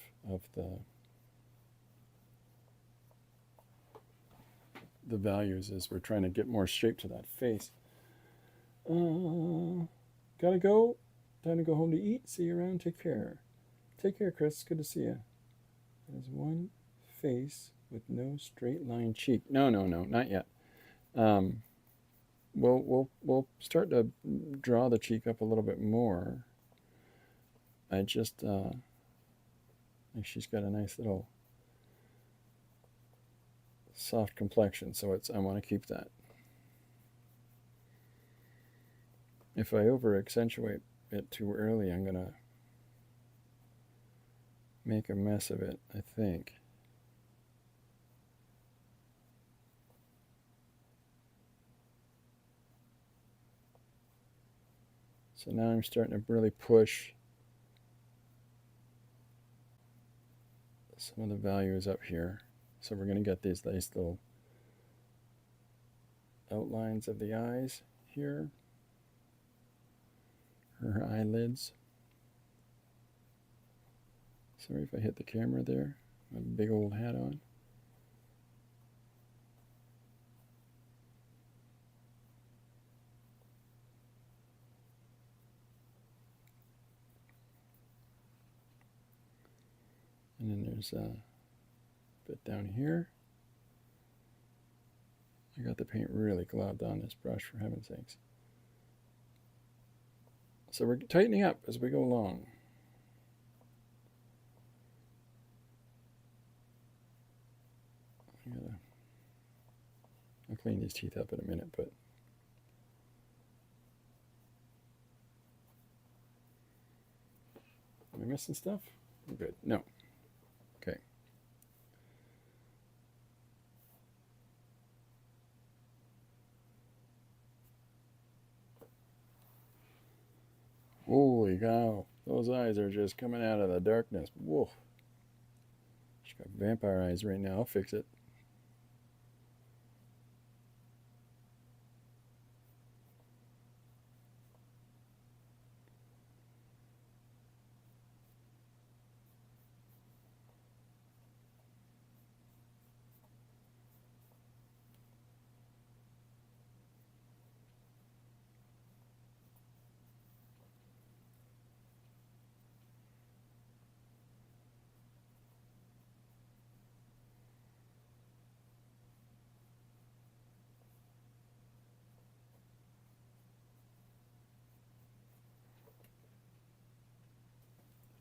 S1: the values as we're trying to get more shape to that face. Gotta go. Time to go home to eat. See you around. Take care. Take care, Chris. Good to see you. There's one face with no straight line cheek. No, no, no, not yet. Um, we'll start to draw the cheek up a little bit more. I just think she's got a nice little soft complexion, so I want to keep that. If I over accentuate it too early, I'm gonna make a mess of it, I think. So now I'm starting to really push some of the values up here. So we're going to get these nice little outlines of the eyes here, her eyelids. Sorry if I hit the camera there. My big old hat on. And then there's a bit down here. I got the paint really globbed on this brush, for heaven's sakes. So we're tightening up as we go along. I'll clean these teeth up in a minute, but am I missing stuff? We're good. No. Okay. Holy cow. Those eyes are just coming out of the darkness. Whoa. She's got vampire eyes right now. I'll fix it.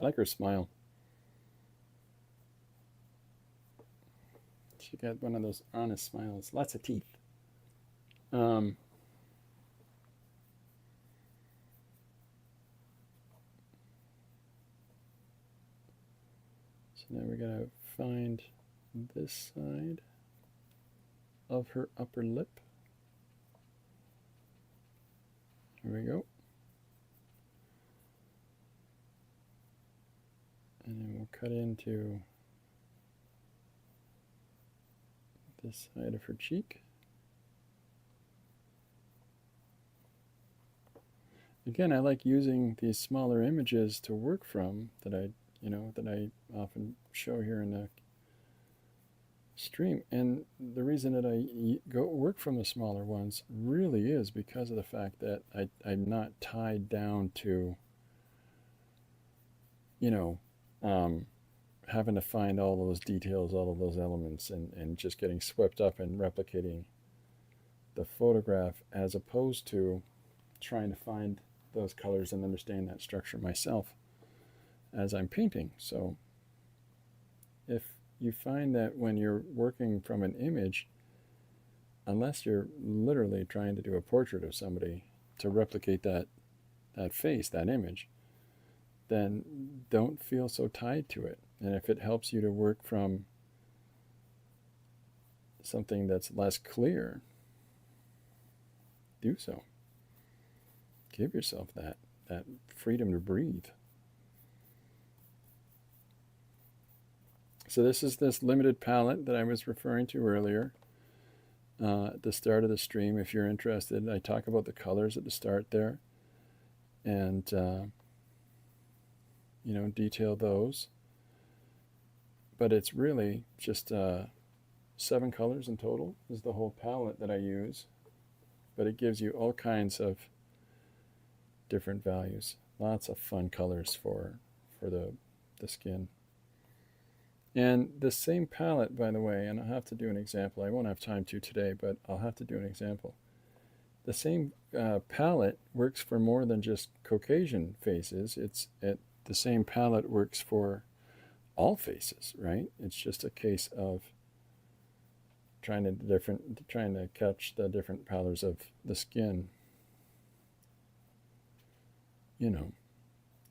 S1: I like her smile. She got one of those honest smiles, lots of teeth. Um, so now we gotta find this side of her upper lip. Here we go. And then we'll cut into this side of her cheek. Again, I like using these smaller images to work from that I often show here in the stream. And the reason that I go work from the smaller ones really is because of the fact that I'm not tied down to, having to find all of those details, all of those elements, and just getting swept up in replicating the photograph, as opposed to trying to find those colors and understand that structure myself as I'm painting. So if you find that when you're working from an image, unless you're literally trying to do a portrait of somebody to replicate that face, that image, then don't feel so tied to it. And if it helps you to work from something that's less clear, do so. Give yourself that freedom to breathe. So this is this limited palette that I was referring to earlier at the start of the stream. If you're interested, I talk about the colors at the start there, and detail those. But it's really just 7 colors in total is the whole palette that I use. But it gives you all kinds of different values. Lots of fun colors for the skin. And the same palette, by the way, and I'll have to do an example. I won't have time to today, but I'll have to do an example. The same palette works for more than just Caucasian faces. The same palette works for all faces, right? It's just a case of trying to catch the different colors of the skin.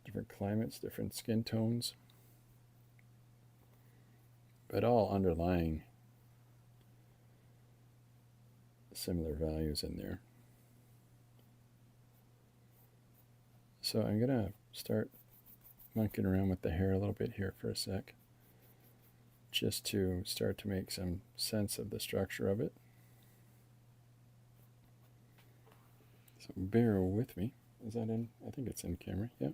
S1: Different climates, different skin tones, but all underlying similar values in there. So I'm gonna start monkeying around with the hair a little bit here for a sec, just to start to make some sense of the structure of it. So bear with me. Is that in? I think it's in camera. Yeah.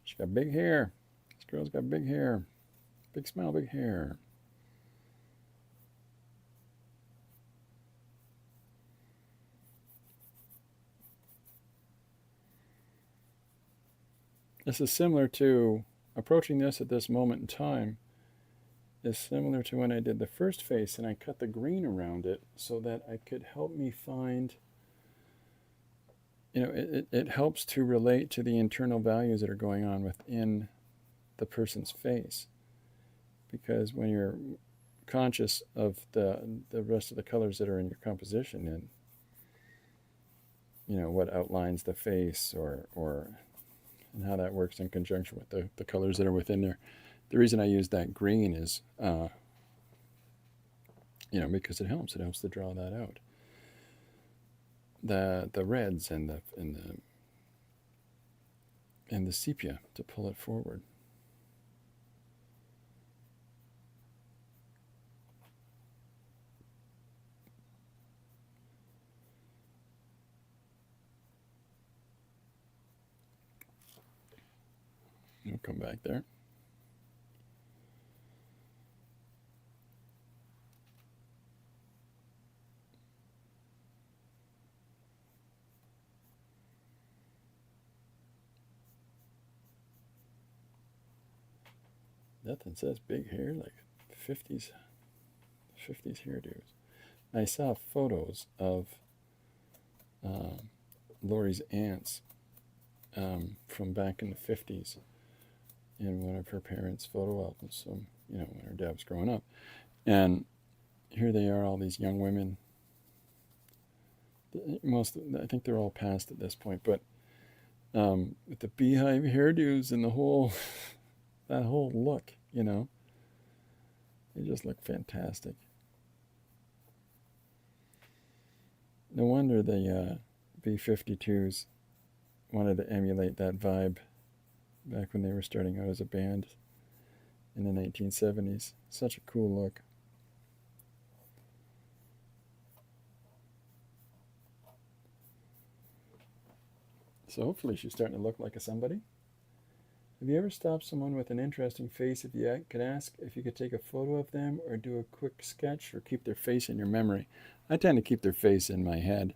S1: She got big hair. This girl's got big hair. Big smile, big hair. This is similar to approaching this at this moment in time is similar to when I did the first face and I cut the green around it so that it could help me find, it helps to relate to the internal values that are going on within the person's face. Because when you're conscious of the rest of the colors that are in your composition and what outlines the face or and how that works in conjunction with the colors that are within there. The reason I use that green is because it helps to draw that out. The reds and the sepia to pull it forward. We'll come back there. Nothing says big hair like 50s hairdos. I saw photos of Lori's aunts from back in the 50s in one of her parents' photo albums. So, you know, when her dad was growing up. And here they are, all these young women. I think they're all past at this point, but with the beehive hairdos and the whole, that whole look, you know, they just look fantastic. No wonder the B-52s wanted to emulate that vibe back when they were starting out as a band in the 1970s. Such a cool look. So hopefully she's starting to look like a somebody. Have you ever stopped someone with an interesting face if you could ask if you could take a photo of them or do a quick sketch or keep their face in your memory? I tend to keep their face in my head.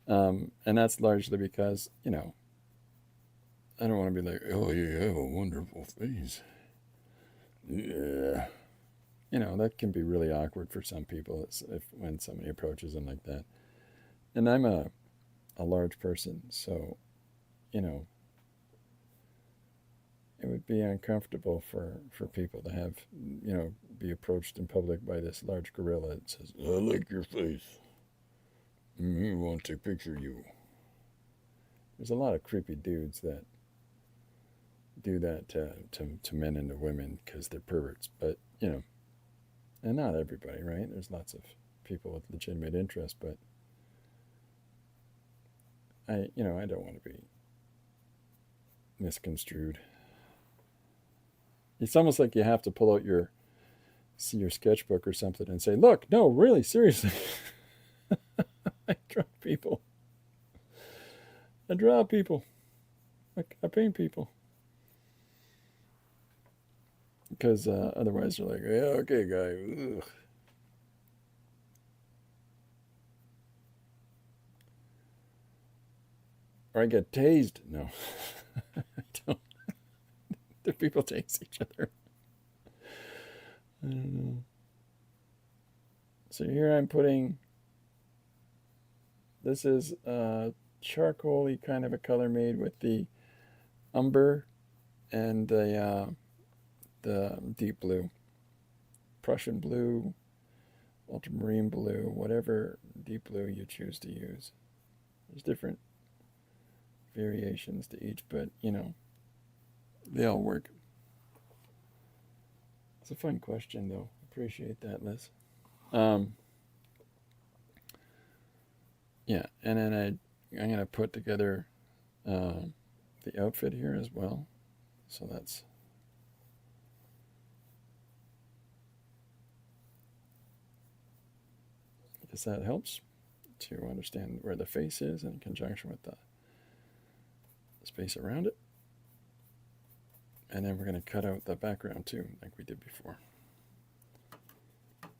S1: And that's largely because, you know, I don't want to be like, oh, you have a wonderful face. Yeah. You know, that can be really awkward for some people when somebody approaches them like that. And I'm a large person, so, you know, it would be uncomfortable for people to have, you know, be approached in public by this large gorilla that says, I like your face. I want to picture you. There's a lot of creepy dudes that do that to men and to women because they're perverts. But, you know, and not everybody, right? There's lots of people with legitimate interest, but I don't want to be misconstrued. It's almost like you have to pull out your sketchbook or something and say, look, no, really, seriously. I draw people. I paint people. Because otherwise you're like, yeah, okay, guy. Ugh. Or I get tased. No, I don't. Do people tase each other? I don't know. So here I'm putting, this is charcoaly kind of a color made with the umber and the deep blue, Prussian blue, ultramarine blue, whatever deep blue you choose to use. There's different variations to each, but you know, they all work. It's a fun question, though. Appreciate that, Liz. Yeah, and then I'm gonna put together the outfit here as well. So that's, I guess that helps to understand where the face is in conjunction with the space around it. And then we're going to cut out the background too, like we did before. I'm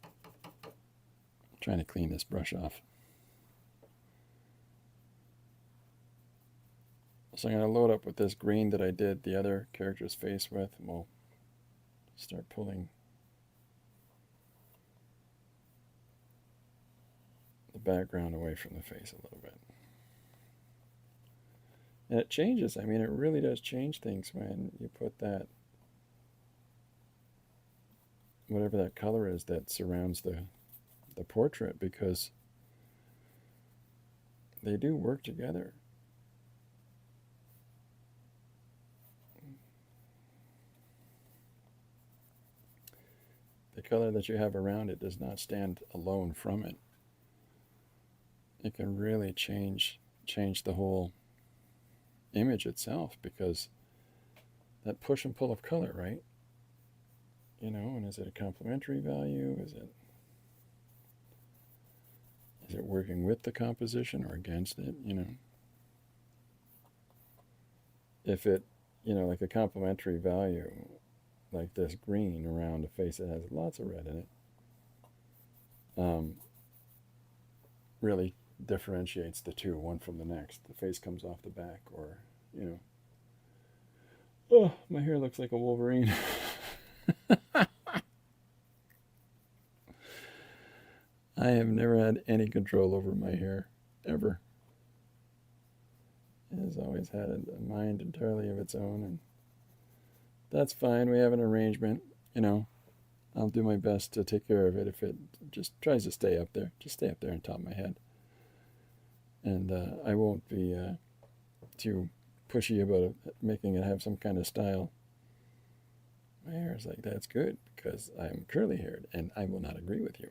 S1: trying to clean this brush off. So I'm going to load up with this green that I did the other character's face with, and we'll start pulling the background away from the face a little bit. And it changes. I mean, it really does change things when you put that, whatever that color is that surrounds the portrait, because they do work together. The color that you have around it does not stand alone from it. It can really change the whole image itself, because that push and pull of color, right? You know, and is it a complementary value? Is it working with the composition or against it? You know, if it, you know, like a complementary value, like this green around a face that has lots of red in it, really differentiates the two, one from the next. The face comes off the back, or, you know, oh, my hair looks like a Wolverine. I have never had any control over my hair, ever. It has always had a mind entirely of its own, and that's fine. We have an arrangement, you know. I'll do my best to take care of it if it just tries to stay up there. Just stay up there on top of my head. And I won't be too pushy about it, making it have some kind of style. My hair is like, that's good because I'm curly haired and I will not agree with you.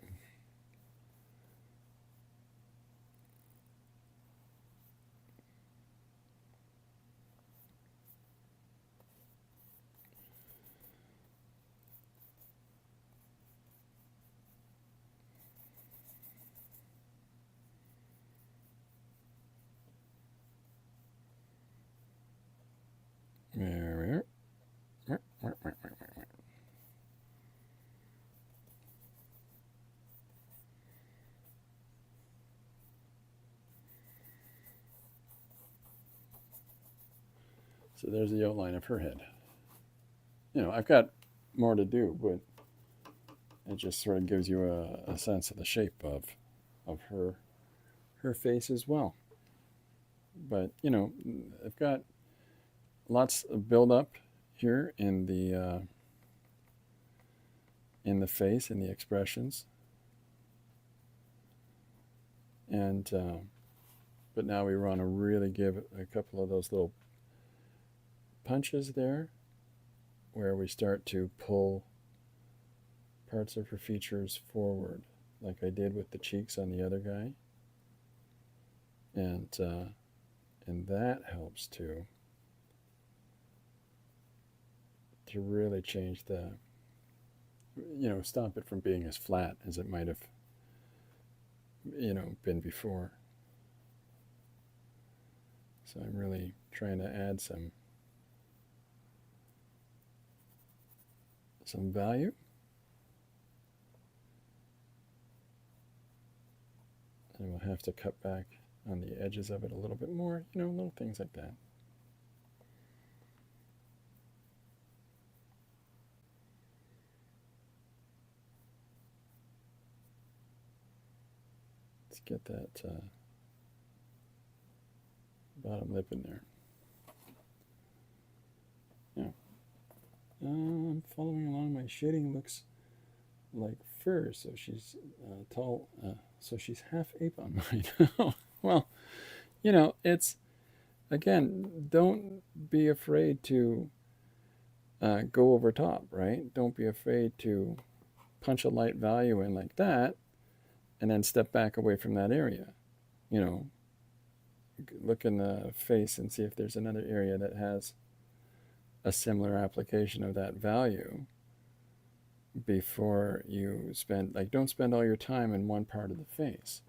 S1: So there's the outline of her head. You know, I've got more to do, but it just sort of gives you a sense of the shape of her face as well. But you know, I've got lots of build-up here in the face, in the expressions, and but now we want to really give a couple of those little punches there, where we start to pull parts of her features forward, like I did with the cheeks on the other guy, and that helps to really change the, you know, stop it from being as flat as it might have, you know, been before. So I'm really trying to add some value. And we'll have to cut back on the edges of it a little bit more, you know, little things like that. Let's get that bottom lip in there. Yeah. I'm following along. My shading looks like fur, so she's tall, so she's half ape on mine. Well, you know, it's, again, don't be afraid to go over top, right? Don't be afraid to punch a light value in like that and then step back away from that area. You know, look in the face and see if there's another area that has a similar application of that value before you spend, like, don't spend all your time in one part of the face.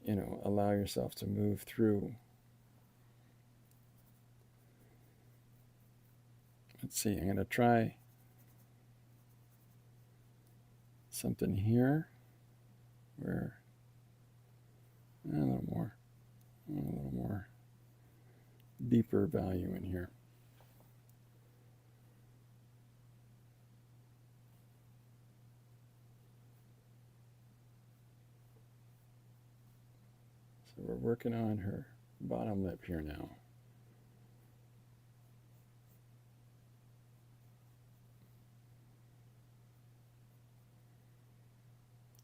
S1: You know, allow yourself to move through. Let's see, I'm going to try something here where a little more deeper value in here. So we're working on her bottom lip here now.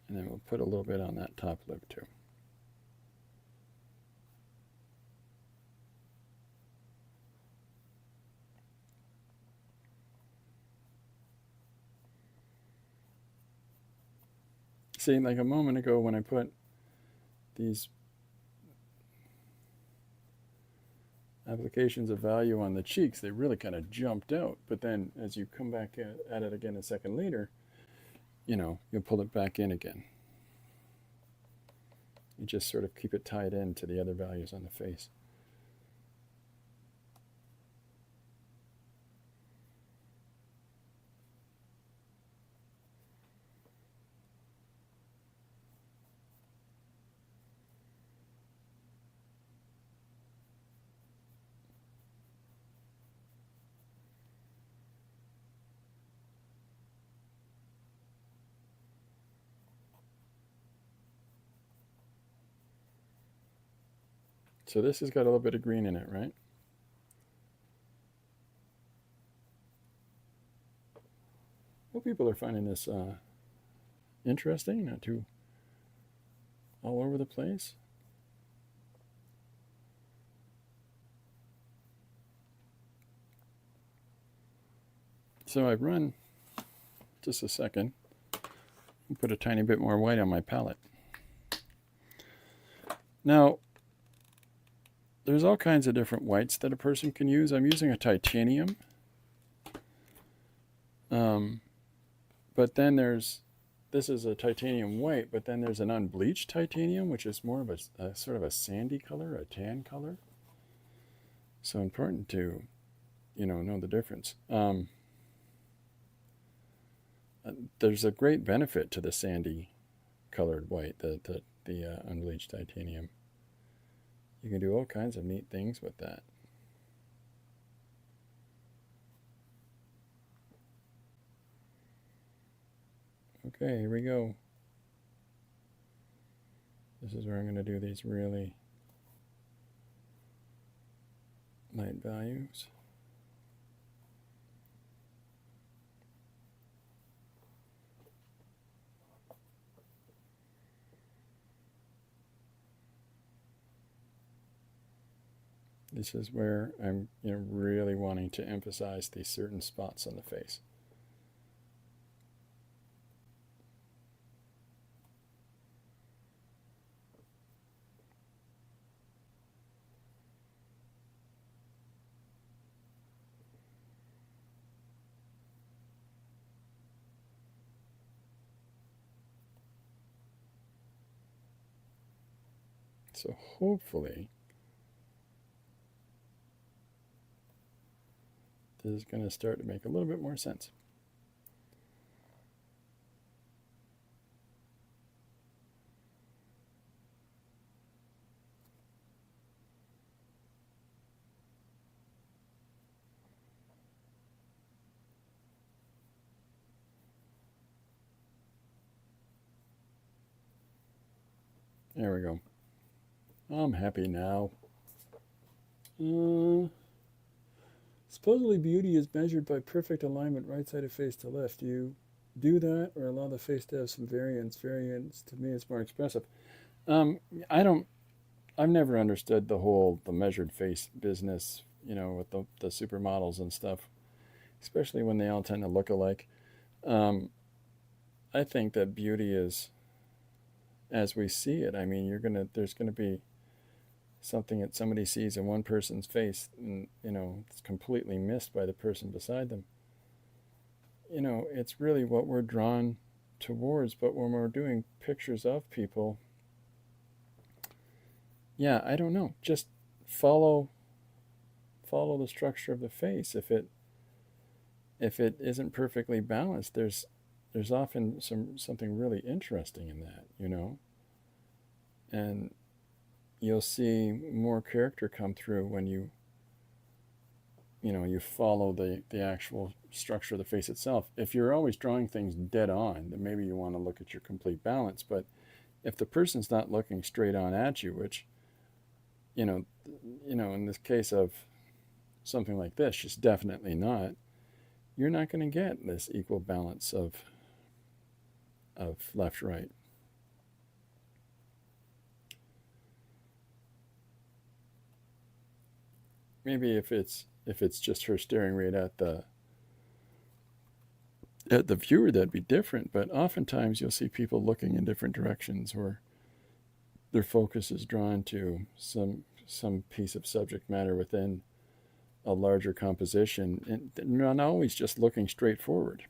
S1: And then we'll put a little bit on that top lip too. See, like a moment ago when I put these applications of value on the cheeks, they really kind of jumped out. But then as you come back at it again a second later, you know, you'll pull it back in again. You just sort of keep it tied in to the other values on the face. So this has got a little bit of green in it, right? Well, people are finding this interesting, not too all over the place. So I've run just a second and put a tiny bit more white on my palette. Now, there's all kinds of different whites that a person can use. I'm using a titanium. But then this is a titanium white, but then there's an unbleached titanium, which is more of a sort of a sandy color, a tan color. So important to, know the difference. There's a great benefit to the sandy colored white, the unbleached titanium. You can do all kinds of neat things with that. Okay, here we go. This is where I'm going to do these really light values. This is where I'm really wanting to emphasize these certain spots on the face. So hopefully this is going to start to make a little bit more sense. There we go. I'm happy now. Supposedly beauty is measured by perfect alignment right side of face to left. Do you do that or allow the face to have some variance? Variance to me is more expressive. I don't. I've never understood the measured face business. With the supermodels and stuff, especially when they all tend to look alike. I think that beauty is as we see it. I mean, there's gonna be something that somebody sees in one person's face, and it's completely missed by the person beside them. It's really what we're drawn towards. But when we're doing pictures of people, yeah, I don't know. Just follow the structure of the face. If it isn't perfectly balanced, there's often something really interesting in that. And you'll see more character come through when you follow the actual structure of the face itself. If you're always drawing things dead on, then maybe you want to look at your complete balance. But if the person's not looking straight on at you, which in this case of something like this, she's definitely not. You're not going to get this equal balance of left right. Maybe if it's just her staring right at the viewer, that'd be different. But oftentimes you'll see people looking in different directions, or their focus is drawn to some piece of subject matter within a larger composition, and they're not always just looking straight forward.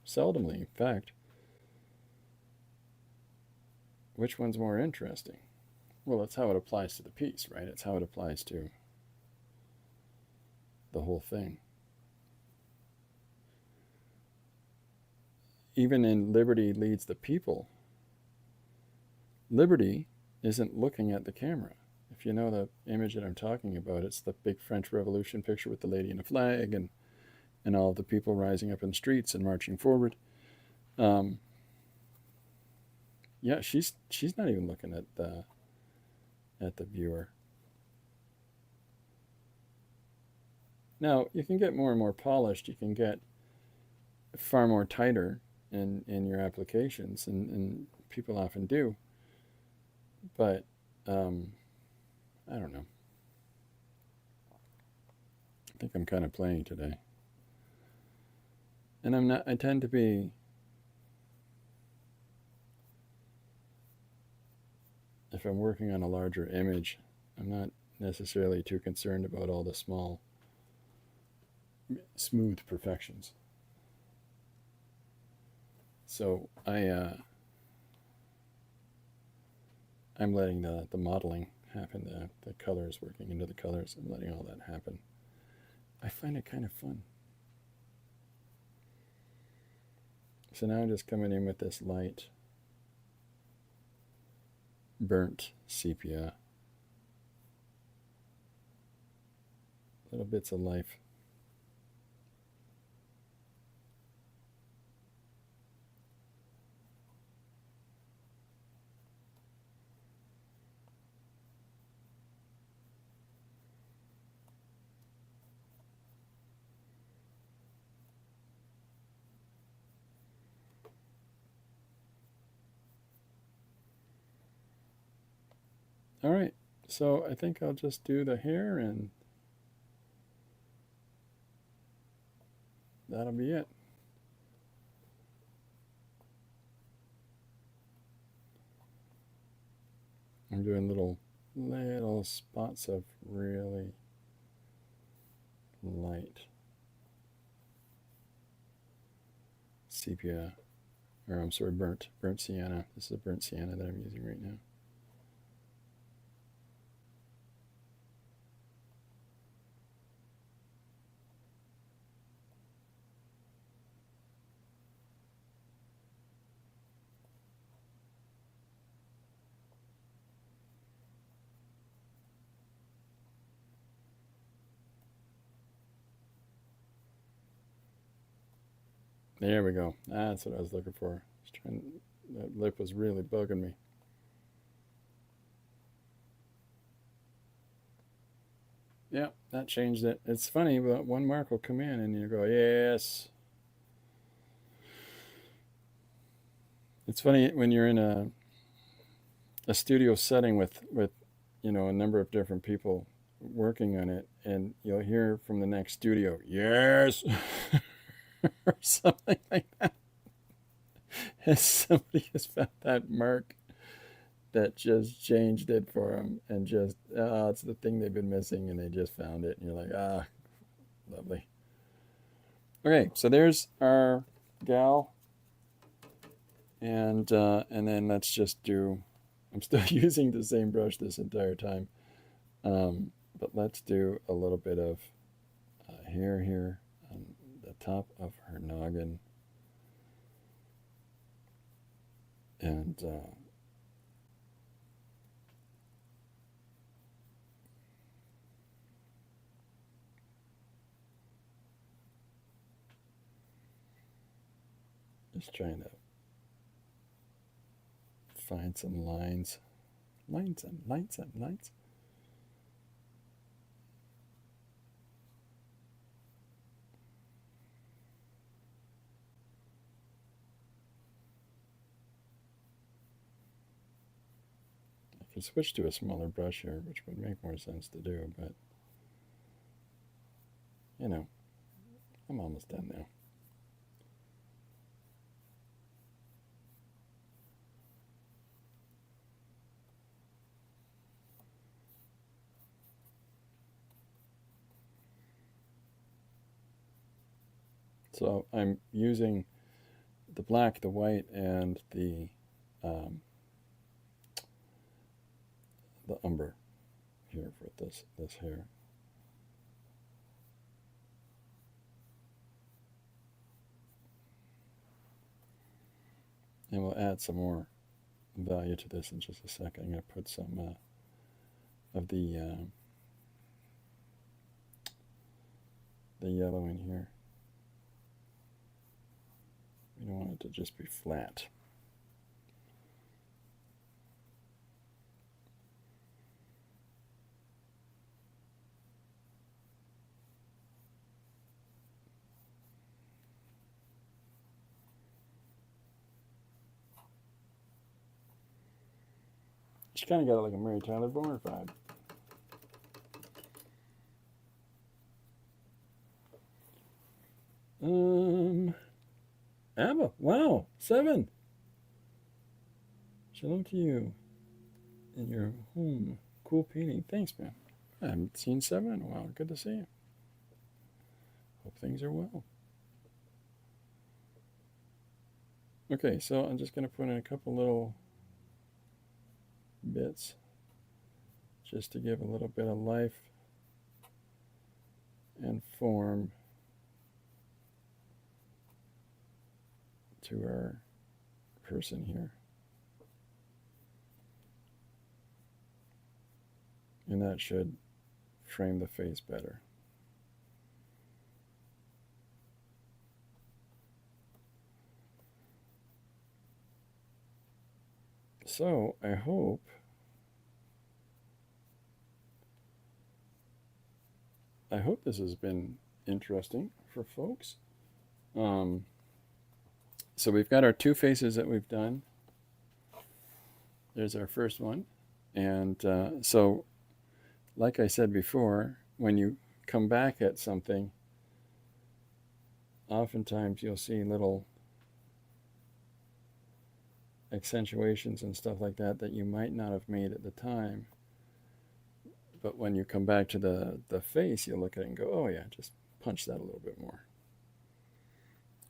S1: Seldomly, in fact. Which one's more interesting? Well, it's how it applies to the piece, right? It's how it applies to the whole thing. Even in Liberty Leads the People, Liberty isn't looking at the camera. If you know the image that I'm talking about, it's the big French Revolution picture with the lady in a flag and all of the people rising up in the streets and marching forward. Yeah, she's not even looking at the viewer. Now, you can get more and more polished. You can get far more tighter in your applications, and people often do. But I don't know. I think I'm kind of playing today. And I'm not, I tend to be, if I'm working on a larger image, I'm not necessarily too concerned about all the small, smooth perfections. So I'm letting the modeling happen, the colors, working into the colors, I'm letting all that happen. I find it kind of fun. So now I'm just coming in with this light burnt sepia. Little bits of life. All right, so I think I'll just do the hair and that'll be it. I'm doing little spots of really light sepia, or I'm sorry, burnt sienna. This is a burnt sienna that I'm using right now. There we go. That's what I was looking for. That lip was really bugging me. Yeah, that changed it. It's funny, but one mark will come in and you go, yes. It's funny when you're in a studio setting with a number of different people working on it, and you'll hear from the next studio, yes, or something like that. And somebody has found that mark that just changed it for them, and just it's the thing they've been missing, and they just found it, and you're like, lovely. Okay, so there's our gal, and then let's just do. I'm still using the same brush this entire time, but let's do a little bit of hair here on the top of her noggin, and just trying to find some lines. Lines and lines and lines. I could switch to a smaller brush here, which would make more sense to do, but I'm almost done now. So I'm using the black, the white, and the umber here for this hair. And we'll add some more value to this in just a second. I'm going to put some of the yellow in here. We don't want it to just be flat. She kind of got like a Mary Tyler Moore vibe. Abba, wow, 7. Shalom to you in your home. Cool painting. Thanks, man. I haven't seen 7 in a while. Good to see you. Hope things are well. Okay, so I'm just going to put in a couple little bits just to give a little bit of life and form to our person here. And that should frame the face better. So I hope this has been interesting for folks. So we've got our 2 faces that we've done. There's our first one. And so, like I said before, when you come back at something, oftentimes you'll see little accentuations and stuff like that that you might not have made at the time. But when you come back to the face, you'll look at it and go, oh yeah, just punch that a little bit more.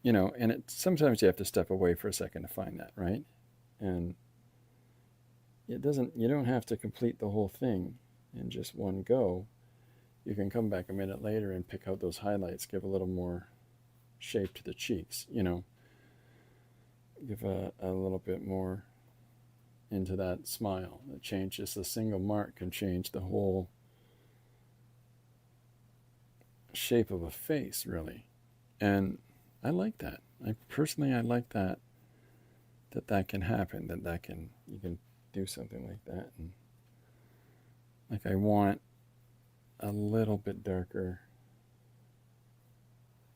S1: You know, and sometimes you have to step away for a second to find that, right? And you don't have to complete the whole thing in just one go. You can come back a minute later and pick out those highlights, give a little more shape to the cheeks, you know, give a little bit more into that smile. It changes, a single mark can change the whole shape of a face, really. And I like that. I like that can happen, you can do something like that. And like I want a little bit darker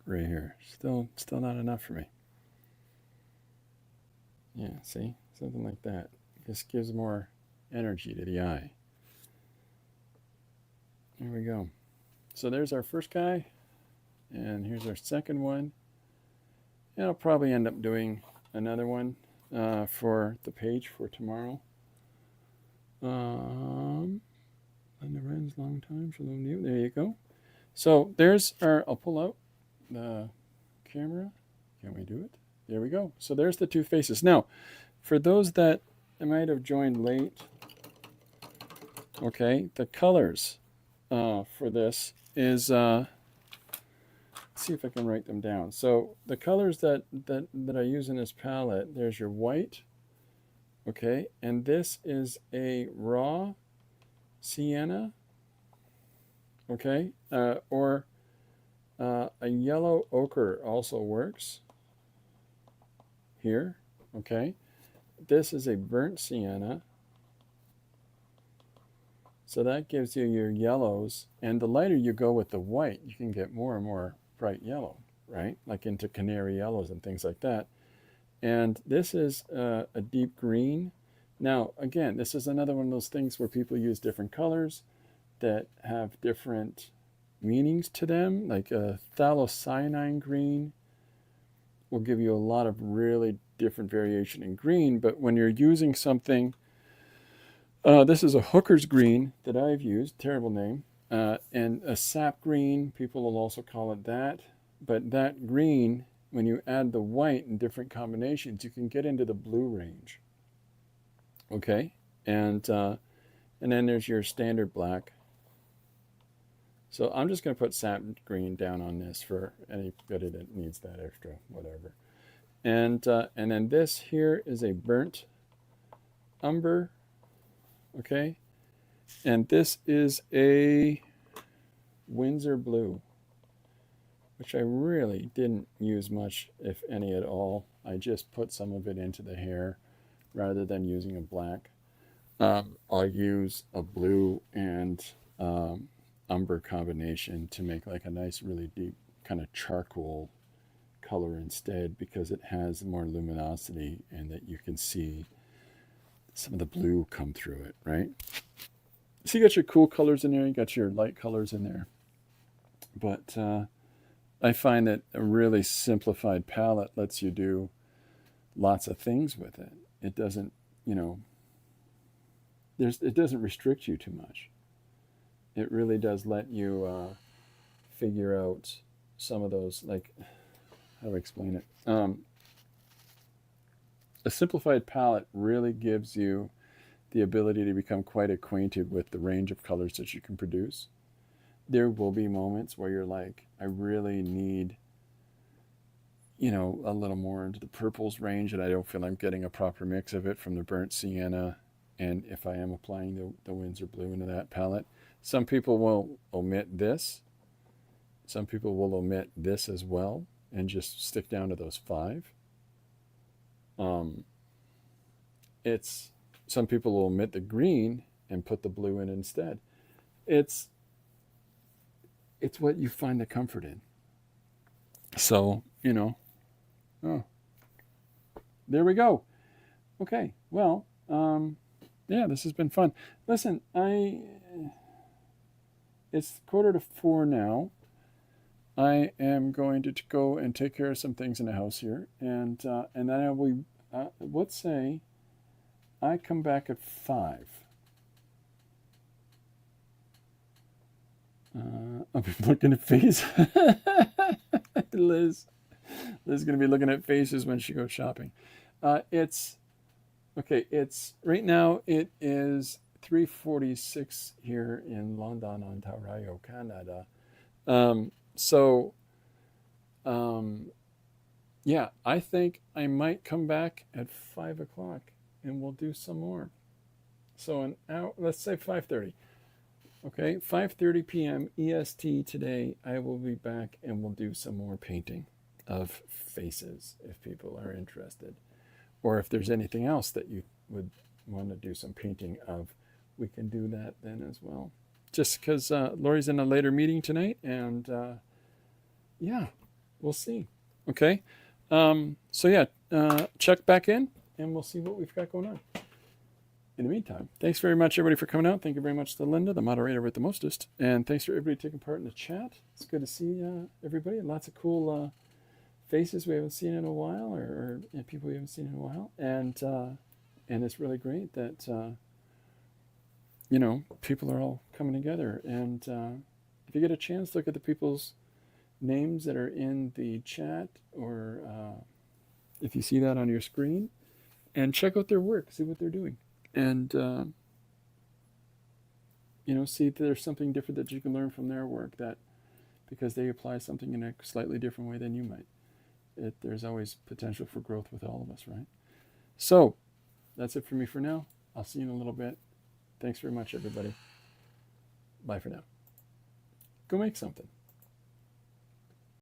S1: right here. Still not enough for me. Yeah, see? Something like that. Just gives more energy to the eye. There we go. So there's our first guy. And here's our second one. And I'll probably end up doing another one for the page for tomorrow. Linda Wren's long time. Shalom to you. There you go. So there's I'll pull out the camera. Can we do it? There we go. So there's the 2 faces. Now, for those that might have joined late, okay, the colors for this is, let's see if I can write them down. So the colors that I use in this palette, there's your white, okay, and this is a raw sienna, okay, or a yellow ochre also works here, okay. This is a burnt sienna, so that gives you your yellows, and the lighter you go with the white, you can get more and more bright yellow, right? Like into canary yellows and things like that. And this is a deep green. Now, again, this is another one of those things where people use different colors that have different meanings to them. Like a phthalocyanine green will give you a lot of really different variation in green, but when you're using something, this is a hooker's green that I've used, terrible name, and a sap green, people will also call it that. But that green, when you add the white in different combinations, you can get into the blue range. Okay, and then there's your standard black. So I'm just going to put sap green down on this for anybody that needs that extra whatever. And then this here is a burnt umber. Okay, and this is a Windsor blue, which I really didn't use much, if any at all. I just put some of it into the hair rather than using a black. I'll use a blue and umber combination to make like a nice, really deep kind of charcoal color instead, because it has more luminosity and that you can see some of the blue come through it, right? So you got your cool colors in there, you got your light colors in there. But I find that a really simplified palette lets you do lots of things with it. It doesn't, you know, it doesn't restrict you too much. It really does let you figure out some of those, like, how do I explain it? A simplified palette really gives you the ability to become quite acquainted with the range of colors that you can produce. There will be moments where you're like, I really need, you know, a little more into the purples range, and I don't feel I'm getting a proper mix of it from the burnt sienna. And if I am applying the Winsor blue into that palette, some people will omit this. Some people will omit this as well and just stick down to those five. It's some people will omit the green and put the blue in instead. It's what you find the comfort in. So, you know, oh, there we go. Okay, well, yeah, this has been fun. Listen, it's 3:45 now. I am going to go and take care of some things in the house here, and then I will. Let's say I come back at 5. I'll be looking at faces. Liz is going to be looking at faces when she goes shopping. It's okay. It's right now. It is 3:46 here in London, Ontario, Canada. So, yeah, I think I might come back at 5 o'clock, and we'll do some more. So an hour. Let's say 5:30. Okay, 5:30 p.m. EST today. I will be back, and we'll do some more painting of faces if people are interested, or if there's anything else that you would want to do some painting of, we can do that then as well. Just because Lori's in a later meeting tonight, and yeah, we'll see. Okay, so yeah, check back in, and we'll see what we've got going on. In the meantime, thanks very much, everybody, for coming out. Thank you very much to Linda, the moderator with the mostest. And thanks for everybody taking part in the chat. It's good to see everybody. Lots of cool faces we haven't seen in a while, or people we haven't seen in a while. And it's really great that, you know, people are all coming together. And if you get a chance, look at the people's names that are in the chat, or if you see that on your screen, and check out their work, see what they're doing. And, you know, see if there's something different that you can learn from their work, that because they apply something in a slightly different way than you might. There's always potential for growth with all of us, right? So that's it for me for now. I'll see you in a little bit. Thanks very much, everybody. Bye for now. Go make something.